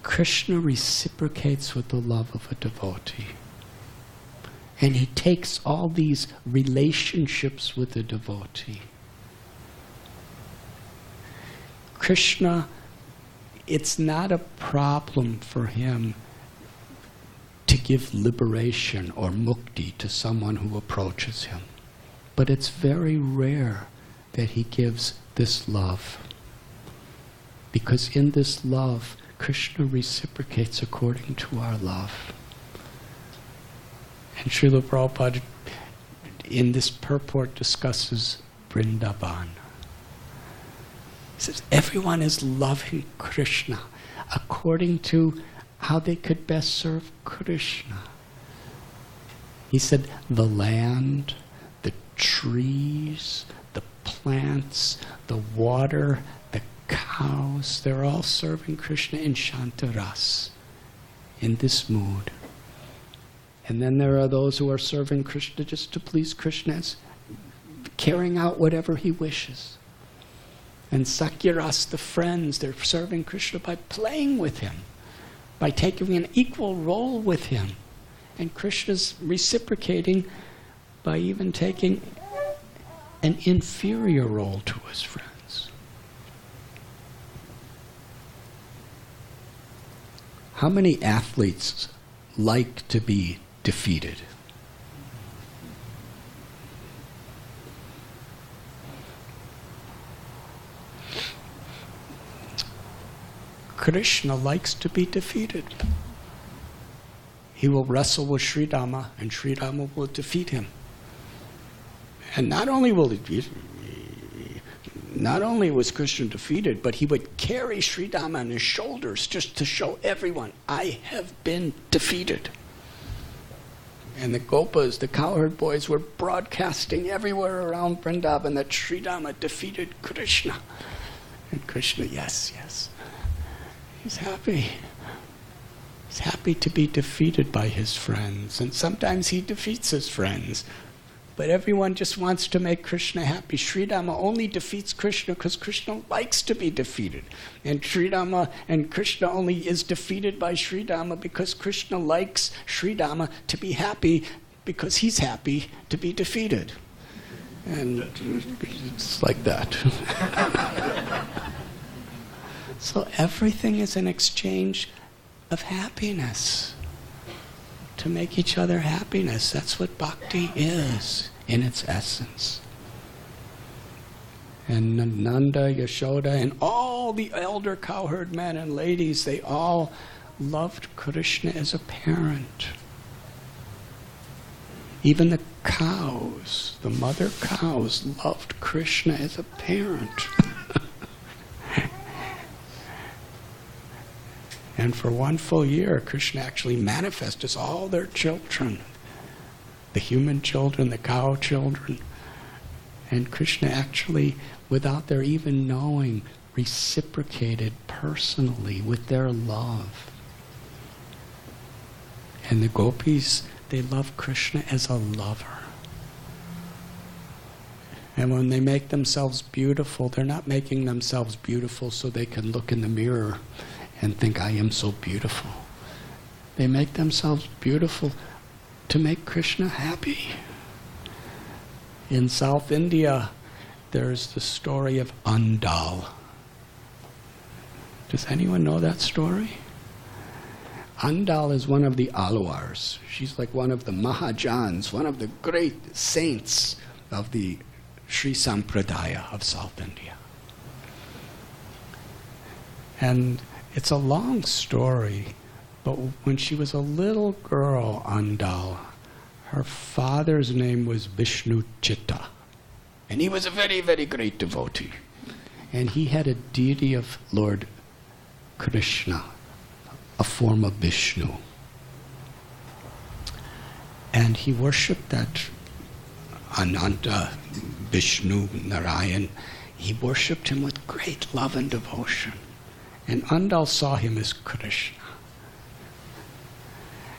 Krishna reciprocates with the love of a devotee. And he takes all these relationships with the devotee. Krishna, it's not a problem for him to give liberation or mukti to someone who approaches him. But it's very rare that he gives this love. Because in this love, Krishna reciprocates according to our love. And Srila Prabhupada in this purport discusses Vrindavan. He says, everyone is loving Krishna according to how they could best serve Krishna. He said, the land, the trees, the plants, the water, the cows, they're all serving Krishna in Shantaras, in this mood. And then there are those who are serving Krishna just to please Krishna, as carrying out whatever he wishes. And Sakyaras, the friends, they're serving Krishna by playing with him, by taking an equal role with him. And Krishna's reciprocating by even taking an inferior role to his friends. How many athletes like to be defeated? Krishna likes to be defeated. He will wrestle with Sri Rama, and Sri Rama will defeat him. And not only was Krishna defeated, but he would carry Sri Rama on his shoulders just to show everyone, I have been defeated. And the Gopas, the cowherd boys, were broadcasting everywhere around Vrindavan that Sri Rama defeated Krishna. And Krishna, yes, yes. He's happy. He's happy to be defeated by his friends. And sometimes he defeats his friends. But everyone just wants to make Krishna happy. Sri Rama only defeats Krishna because Krishna likes to be defeated. And Sri Rama and Krishna only is defeated by Sri Rama because Krishna likes Sri Rama to be happy because he's happy to be defeated. And it's like that. So everything is an exchange of happiness. To make each other happiness. That's what bhakti is in its essence. And Nanda, Yashoda, and all the elder cowherd men and ladies, they all loved Krishna as a parent. Even the cows, the mother cows, loved Krishna as a parent. And for one full year, Krishna actually manifests as all their children. The human children, the cow children. And Krishna actually, without their even knowing, reciprocated personally with their love. And the gopis, they love Krishna as a lover. And when they make themselves beautiful, they're not making themselves beautiful so they can look in the mirror and think, I am so beautiful. They make themselves beautiful to make Krishna happy. In South India, there's the story of Andal. Does anyone know that story? Andal is one of the Alwars. She's like one of the Mahajans, one of the great saints of the Sri Sampradaya of South India. And it's a long story, but when she was a little girl, Andal, her father's name was Vishnu Chitta. And he was a very, very great devotee. And he had a deity of Lord Krishna, a form of Vishnu. And he worshipped that Ananta, Vishnu, Narayan. He worshipped him with great love and devotion. And Andal saw him as Krishna.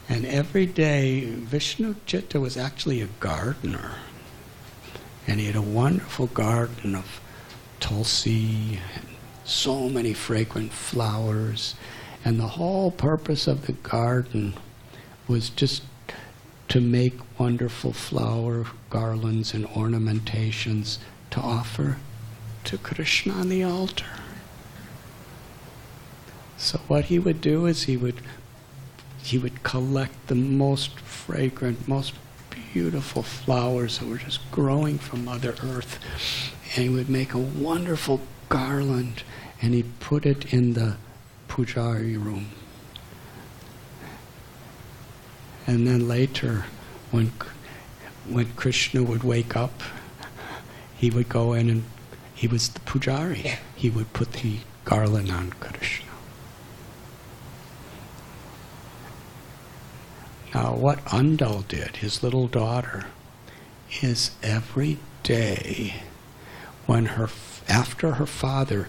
And every day, Vishnu Chitta was actually a gardener. And he had a wonderful garden of tulsi, and so many fragrant flowers. And the whole purpose of the garden was just to make wonderful flower garlands and ornamentations to offer to Krishna on the altar. So what he would do is he would collect the most fragrant, most beautiful flowers that were just growing from Mother Earth, and he would make a wonderful garland, and he'd put it in the pujari room. And then later, when Krishna would wake up, he would go in, and he was the pujari. He would put the garland on Krishna. Now, what Andal did, his little daughter, is every day, after her father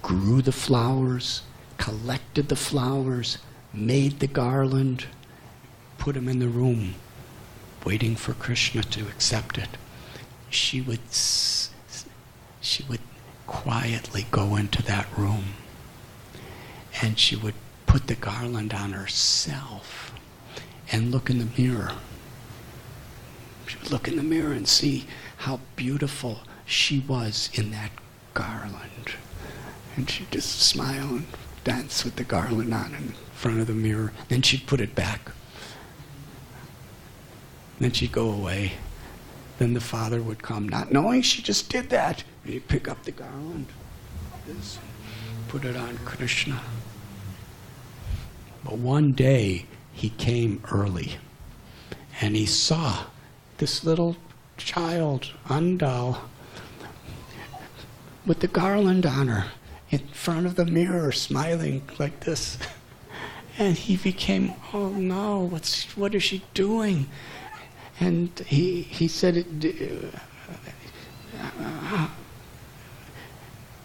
grew the flowers, collected the flowers, made the garland, put him in the room, waiting for Krishna to accept it, she would quietly go into that room, and she would put the garland on herself and look in the mirror. She would look in the mirror and see how beautiful she was in that garland. And she'd just smile and dance with the garland on in front of the mirror. Then she'd put it back. Then she'd go away. Then the father would come, not knowing she just did that. He'd pick up the garland, put it on Krishna. But one day, he came early, and he saw this little child, Andal, with the garland on her, in front of the mirror, smiling like this. And he became, oh no, what is she doing? And he said,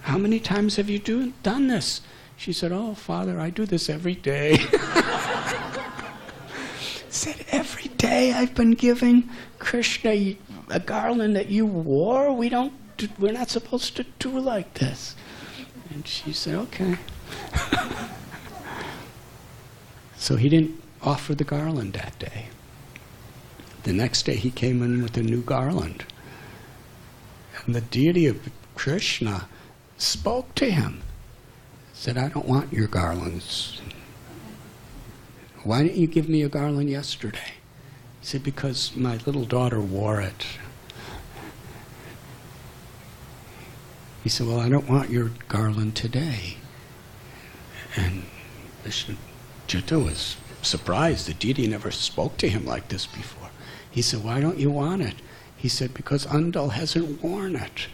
how many times have you done this? She said, oh, Father, I do this every day. Said, every day I've been giving Krishna a garland that you wore? We're not supposed to do like this. And she said, okay. So he didn't offer the garland that day. The next day he came in with a new garland. And the deity of Krishna spoke to him. Said, I don't want your garlands. Why didn't you give me a garland yesterday? He said, because my little daughter wore it. He said, well, I don't want your garland today. And Vishnu Chitta was surprised. The deity never spoke to him like this before. He said, why don't you want it? He said, because Andal hasn't worn it.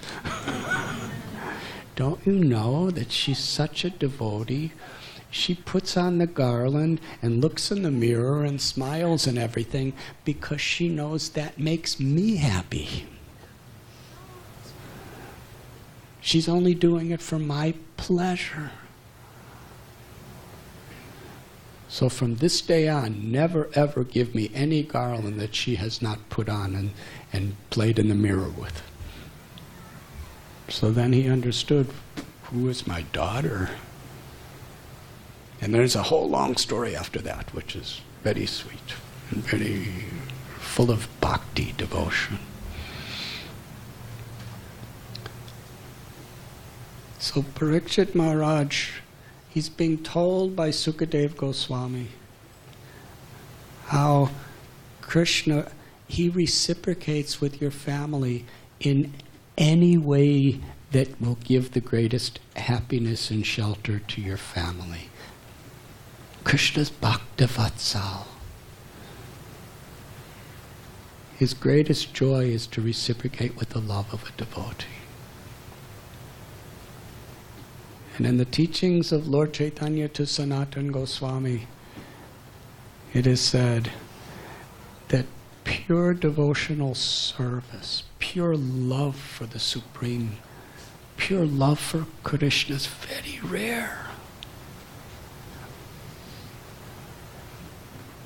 Don't you know that she's such a devotee? She puts on the garland and looks in the mirror and smiles and everything because she knows that makes me happy. She's only doing it for my pleasure. So from this day on, never ever give me any garland that she has not put on and played in the mirror with. So then he understood, who is my daughter? And there's a whole long story after that, which is very sweet and very full of bhakti devotion. So Parikshit Maharaj, he's being told by Sukadeva Goswami how Krishna, he reciprocates with your family in any way that will give the greatest happiness and shelter to your family. Krishna's Bhaktavatsal. His greatest joy is to reciprocate with the love of a devotee. And in the teachings of Lord Chaitanya to Sanatana Goswami, it is said that pure devotional service, pure love for the Supreme, pure love for Krishna is very rare.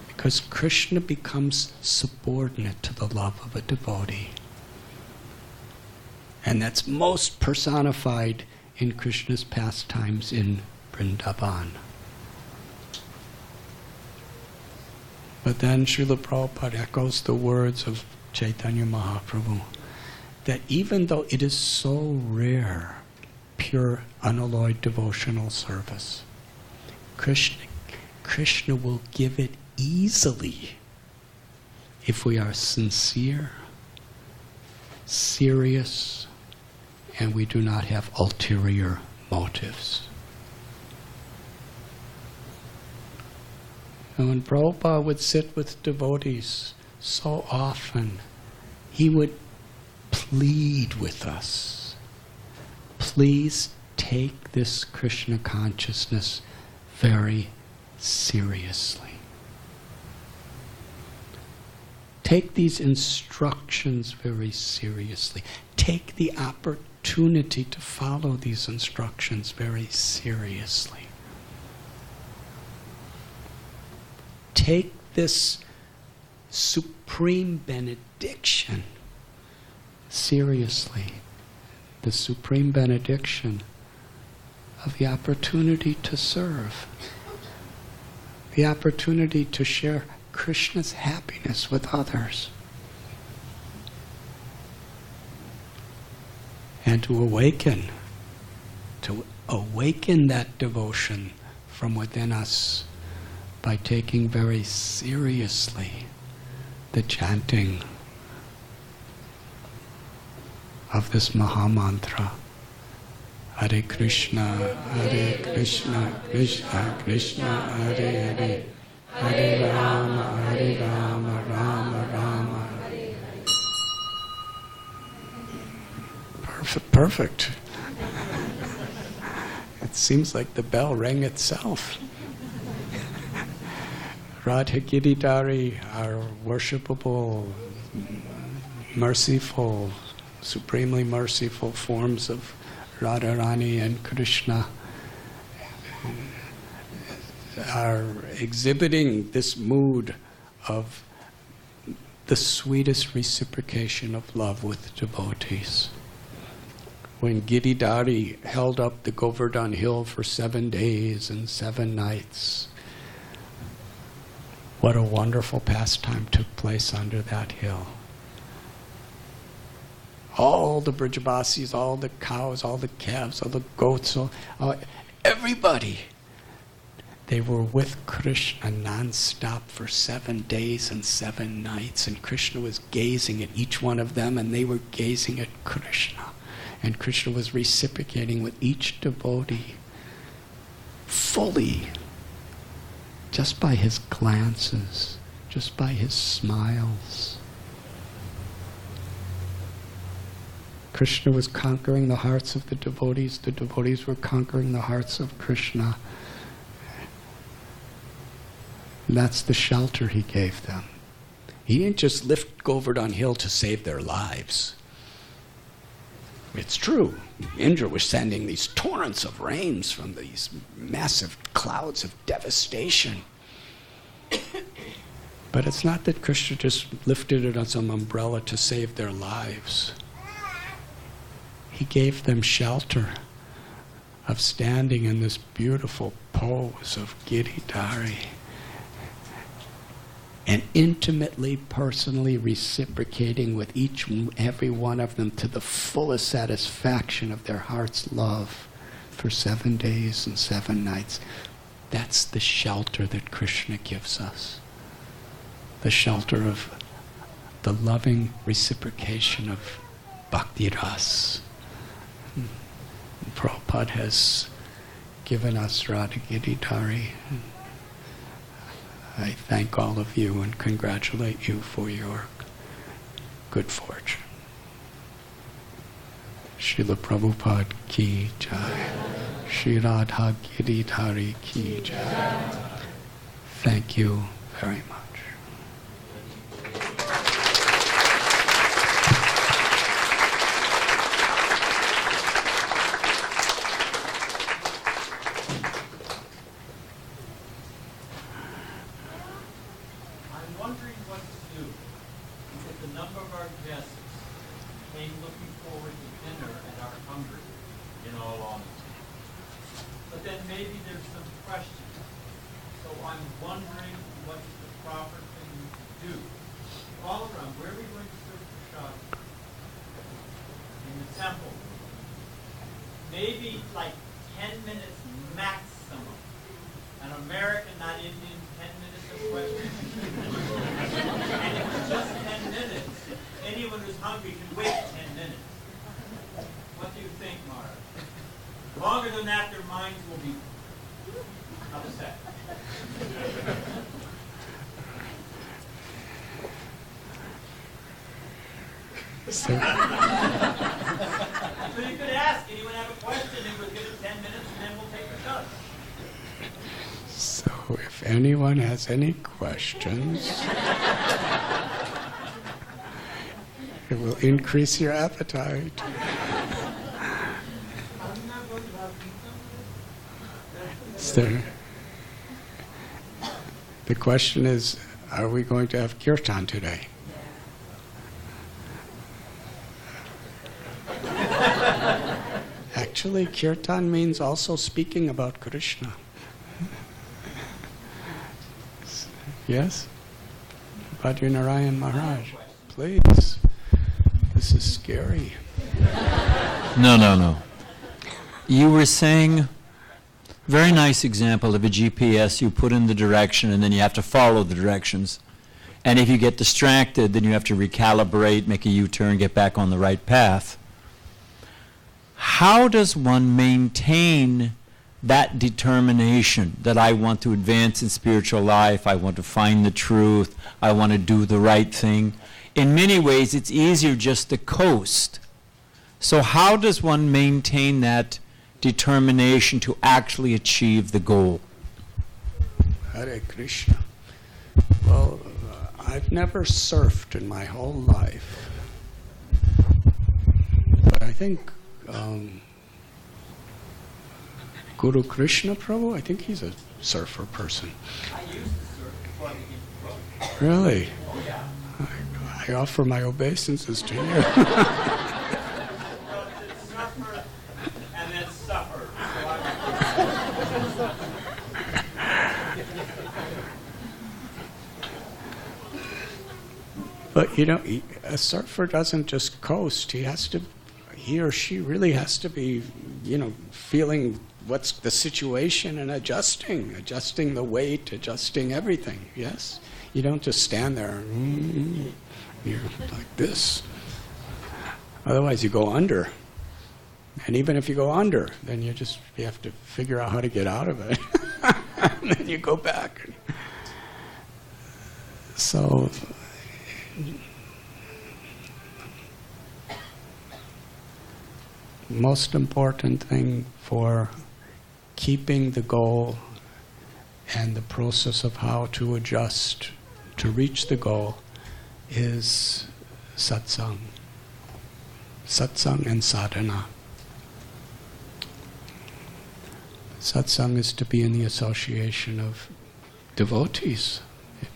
Because Krishna becomes subordinate to the love of a devotee. And that's most personified in Krishna's pastimes in Vrindavan. But then Srila Prabhupada echoes the words of Chaitanya Mahaprabhu, that even though it is so rare, pure, unalloyed devotional service, Krishna will give it easily if we are sincere, serious, and we do not have ulterior motives. And when Prabhupada would sit with devotees, so often he would plead with us, please take this Krishna consciousness very seriously. Take these instructions very seriously. Take the opportunity to follow these instructions very seriously. Take this supreme benediction seriously. The supreme benediction of the opportunity to serve. The opportunity to share Krishna's happiness with others. And to awaken that devotion from within us by taking very seriously the chanting of this Mahamantra. Hare Krishna, Krishna Krishna, Hare Hare, Hare Rama, Rama Rama. Perfect. It seems like the bell rang itself. Radha Giridhari, our worshipable, merciful, supremely merciful forms of Radharani and Krishna, are exhibiting this mood of the sweetest reciprocation of love with devotees. When Giridhari held up the Govardhan hill for 7 days and 7 nights, what a wonderful pastime took place under that hill. All the Brijabasis, all the cows, all the calves, all the goats, everybody, they were with Krishna non-stop for 7 days and 7 nights, and Krishna was gazing at each one of them, and they were gazing at Krishna. And Krishna was reciprocating with each devotee fully, just by his glances, just by his smiles. Krishna was conquering the hearts of the devotees were conquering the hearts of Krishna. And that's the shelter he gave them. He didn't just lift Govardhan Hill to save their lives. It's true. Indra was sending these torrents of rains from these massive clouds of devastation. But it's not that Krishna just lifted it on some umbrella to save their lives. He gave them shelter of standing in this beautiful pose of Giridhari and intimately, personally reciprocating with each and every one of them to the fullest satisfaction of their heart's love for 7 days and 7 nights. That's the shelter that Krishna gives us. The shelter of the loving reciprocation of Bhakti Ras. Prabhupada has given us Radha Giridhari. I thank all of you and congratulate you for your good fortune. Srila Prabhupada ki jai. Shri Radha Giridhari ki jai. Thank you very much. Maybe like 10 minutes maximum. An American, not Indian, 10 minutes of questions. And if it's just 10 minutes, anyone who's hungry can wait 10 minutes. What do you think, Mara? Longer than that, their minds will be upset. So you could ask, anyone have a question, and we'll give it 10 minutes, and then we'll take the shot. So if anyone has any questions, it will increase your appetite. So, the question is, are we going to have kirtan today? Actually, kirtan means also speaking about Krishna. Yes? Bhadri Narayan Maharaj, please. This is scary. No. You were saying, very nice example of a GPS. You put in the direction and then you have to follow the directions. And if you get distracted, then you have to recalibrate, make a U-turn, get back on the right path. How does one maintain that determination that I want to advance in spiritual life, I want to find the truth, I want to do the right thing? In many ways, it's easier just to coast. So how does one maintain that determination to actually achieve the goal? Hare Krishna. Well, I've never surfed in my whole life. But I think Guru Krishna Prabhu, I think he's a surfer person. I used to surf before I became a pro. Really? Oh, yeah. I offer my obeisances to you. Well, it's surfer and then suffer. So But you know, a surfer doesn't just coast. He or she really has to be, feeling what's the situation and adjusting the weight, adjusting everything, yes? You don't just stand there, you're like this. Otherwise you go under. And even if you go under, then you have to figure out how to get out of it. And then you go back. So, most important thing for keeping the goal And the process of how to adjust to reach the goal is satsang. Satsang and sadhana. Satsang is to be in the association of devotees,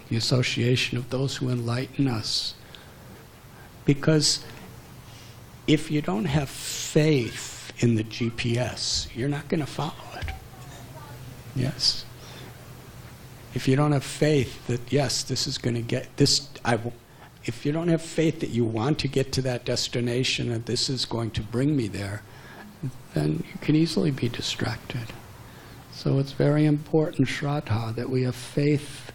the association of those who enlighten us. Because if you don't have faith in the GPS, you're not going to follow it. Yes. If you don't have faith that, yes, this is going to get, this, if you don't have faith that you want to get to that destination and this is going to bring me there, then you can easily be distracted. So it's very important, Shraddha, that we have faith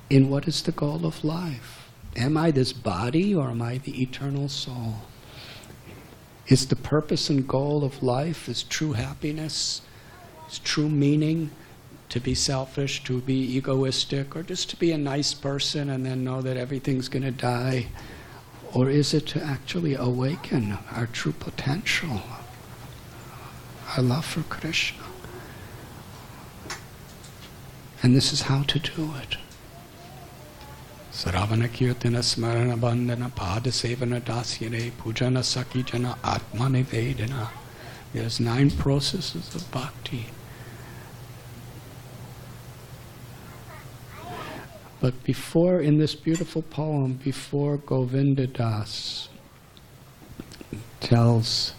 in what is the goal of life. Am I this body or am I the eternal soul? Is the purpose and goal of life, is true happiness, is true meaning, to be selfish, to be egoistic, or just to be a nice person and then know that everything's going to die? Or is it to actually awaken our true potential, our love for Krishna? And this is how to do it. Saravana kirtana smarana bandhana pada sevana dasyane pujana saki jana atma nivedana. There's 9 processes of bhakti. But before, in this beautiful poem, before Govinda Das tells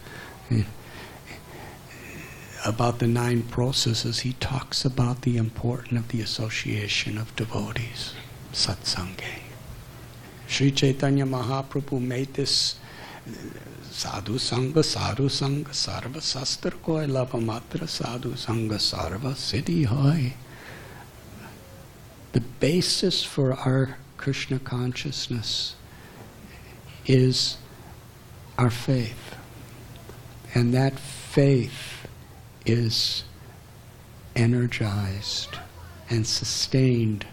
about the 9 processes, he talks about the importance of the association of devotees, satsanga. Sri Chaitanya Mahaprabhu made this sadhu sangha, sarva sastra koi lava matra sadhu sangha sarva siddhi hoy. The basis for our Krishna consciousness is our faith. And that faith is energized and sustained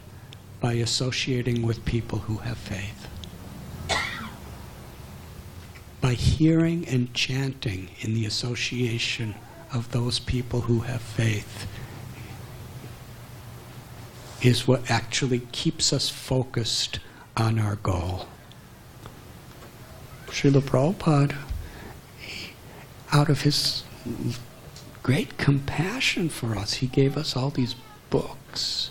by associating with people who have faith. By hearing and chanting in the association of those people who have faith is what actually keeps us focused on our goal. Srila Prabhupada, out of his great compassion for us, he gave us all these books.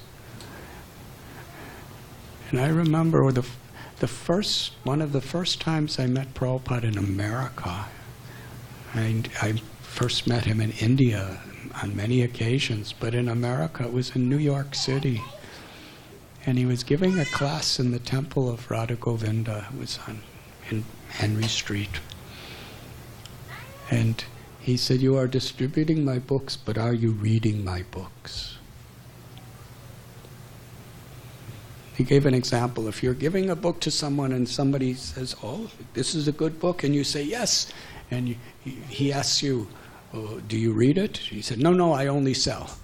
And I remember one of the first times I met Prabhupada in America. I first met him in India on many occasions, but in America it was in New York City. And he was giving a class in the temple of Radha Govinda. It was in Henry Street. And he said, "You are distributing my books, but are you reading my books?" He gave an example. If you're giving a book to someone and somebody says, "Oh, this is a good book," and you say, "Yes," and he asks you, "Oh, do you read it?" He said, No, I only sell."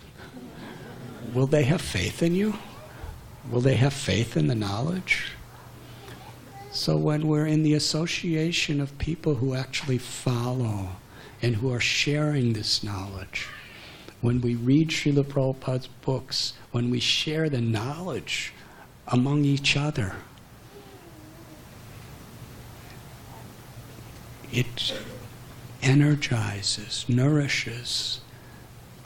Will they have faith in you? Will they have faith in the knowledge? So when we're in the association of people who actually follow and who are sharing this knowledge, when we read Srila Prabhupada's books, when we share the knowledge among each other, it energizes, nourishes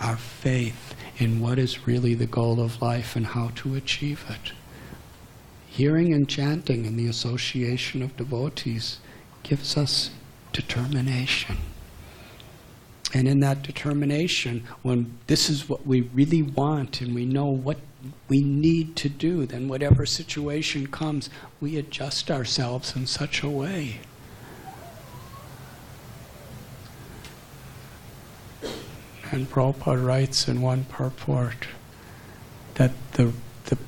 our faith in what is really the goal of life and how to achieve it. Hearing and chanting in the association of devotees gives us determination. And in that determination, when this is what we really want and we know what we need to do, then whatever situation comes, we adjust ourselves in such a way. And Prabhupada writes in one purport that the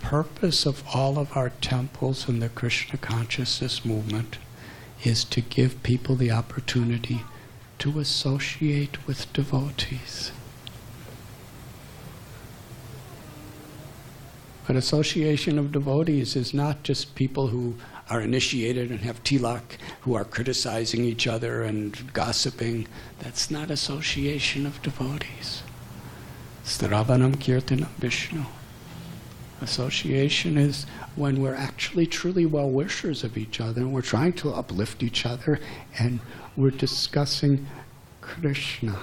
purpose of all of our temples in the Krishna consciousness movement is to give people the opportunity to associate with devotees. But association of devotees is not just people who are initiated and have tilak, who are criticizing each other and gossiping. That's not association of devotees. Sravanam Kirtanam Vishnu. Association is when we're actually truly well-wishers of each other, and we're trying to uplift each other, and we're discussing Krishna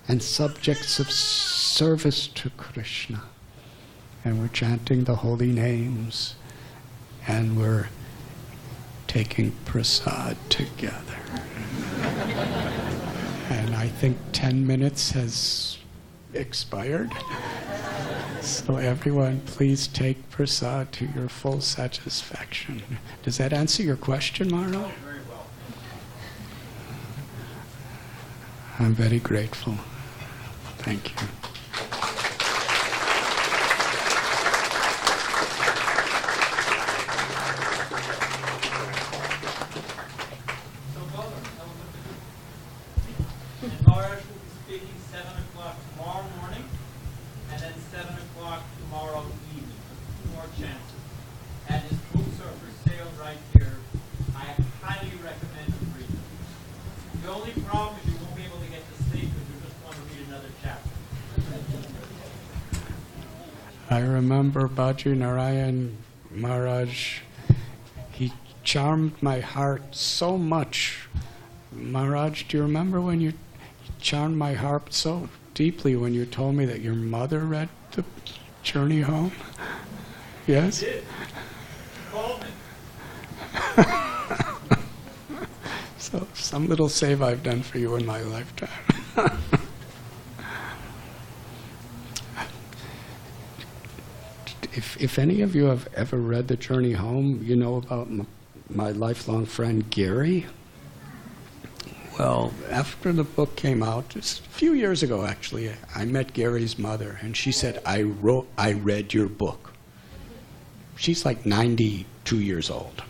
and subjects of service to Krishna. And we're chanting the holy names, and we're taking prasad together. And I think 10 minutes has expired. So everyone, please take prasad to your full satisfaction. Does that answer your question, Maharaj? Very well. I'm very grateful. Thank you. So, Father, and Maharaj will be speaking 7 o'clock tomorrow morning, and then 7 o'clock tomorrow evening. 2 more chances. And his books are for sale right here. I highly recommend you read them. The only problem is you won't be able to get to sleep because you just want to read another chapter. I remember Bhaji Narayan Maharaj. He charmed my heart so much. Maharaj, do you remember when you charmed my heart so deeply when you told me that your mother read the Journey Home? Yes? He did. Call me. So some little save I've done for you in my lifetime. If any of you have ever read The Journey Home, you know about my lifelong friend Gary. Well, after the book came out, just a few years ago actually, I met Gary's mother, and she said, I read your book. She's like 92 years old.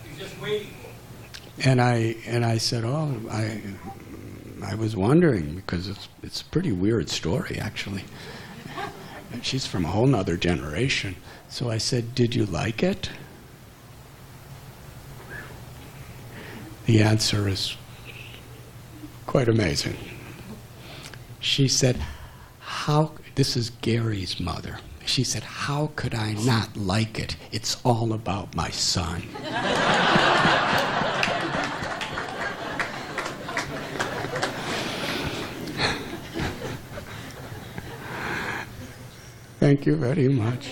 He's just waiting for it. And I said, oh, I was wondering, because it's a pretty weird story, actually. And she's from a whole nother generation. So I said, did you like it? The answer is quite amazing. She said, this is Gary's mother. She said, how could I not like it? It's all about my son. Thank you very much.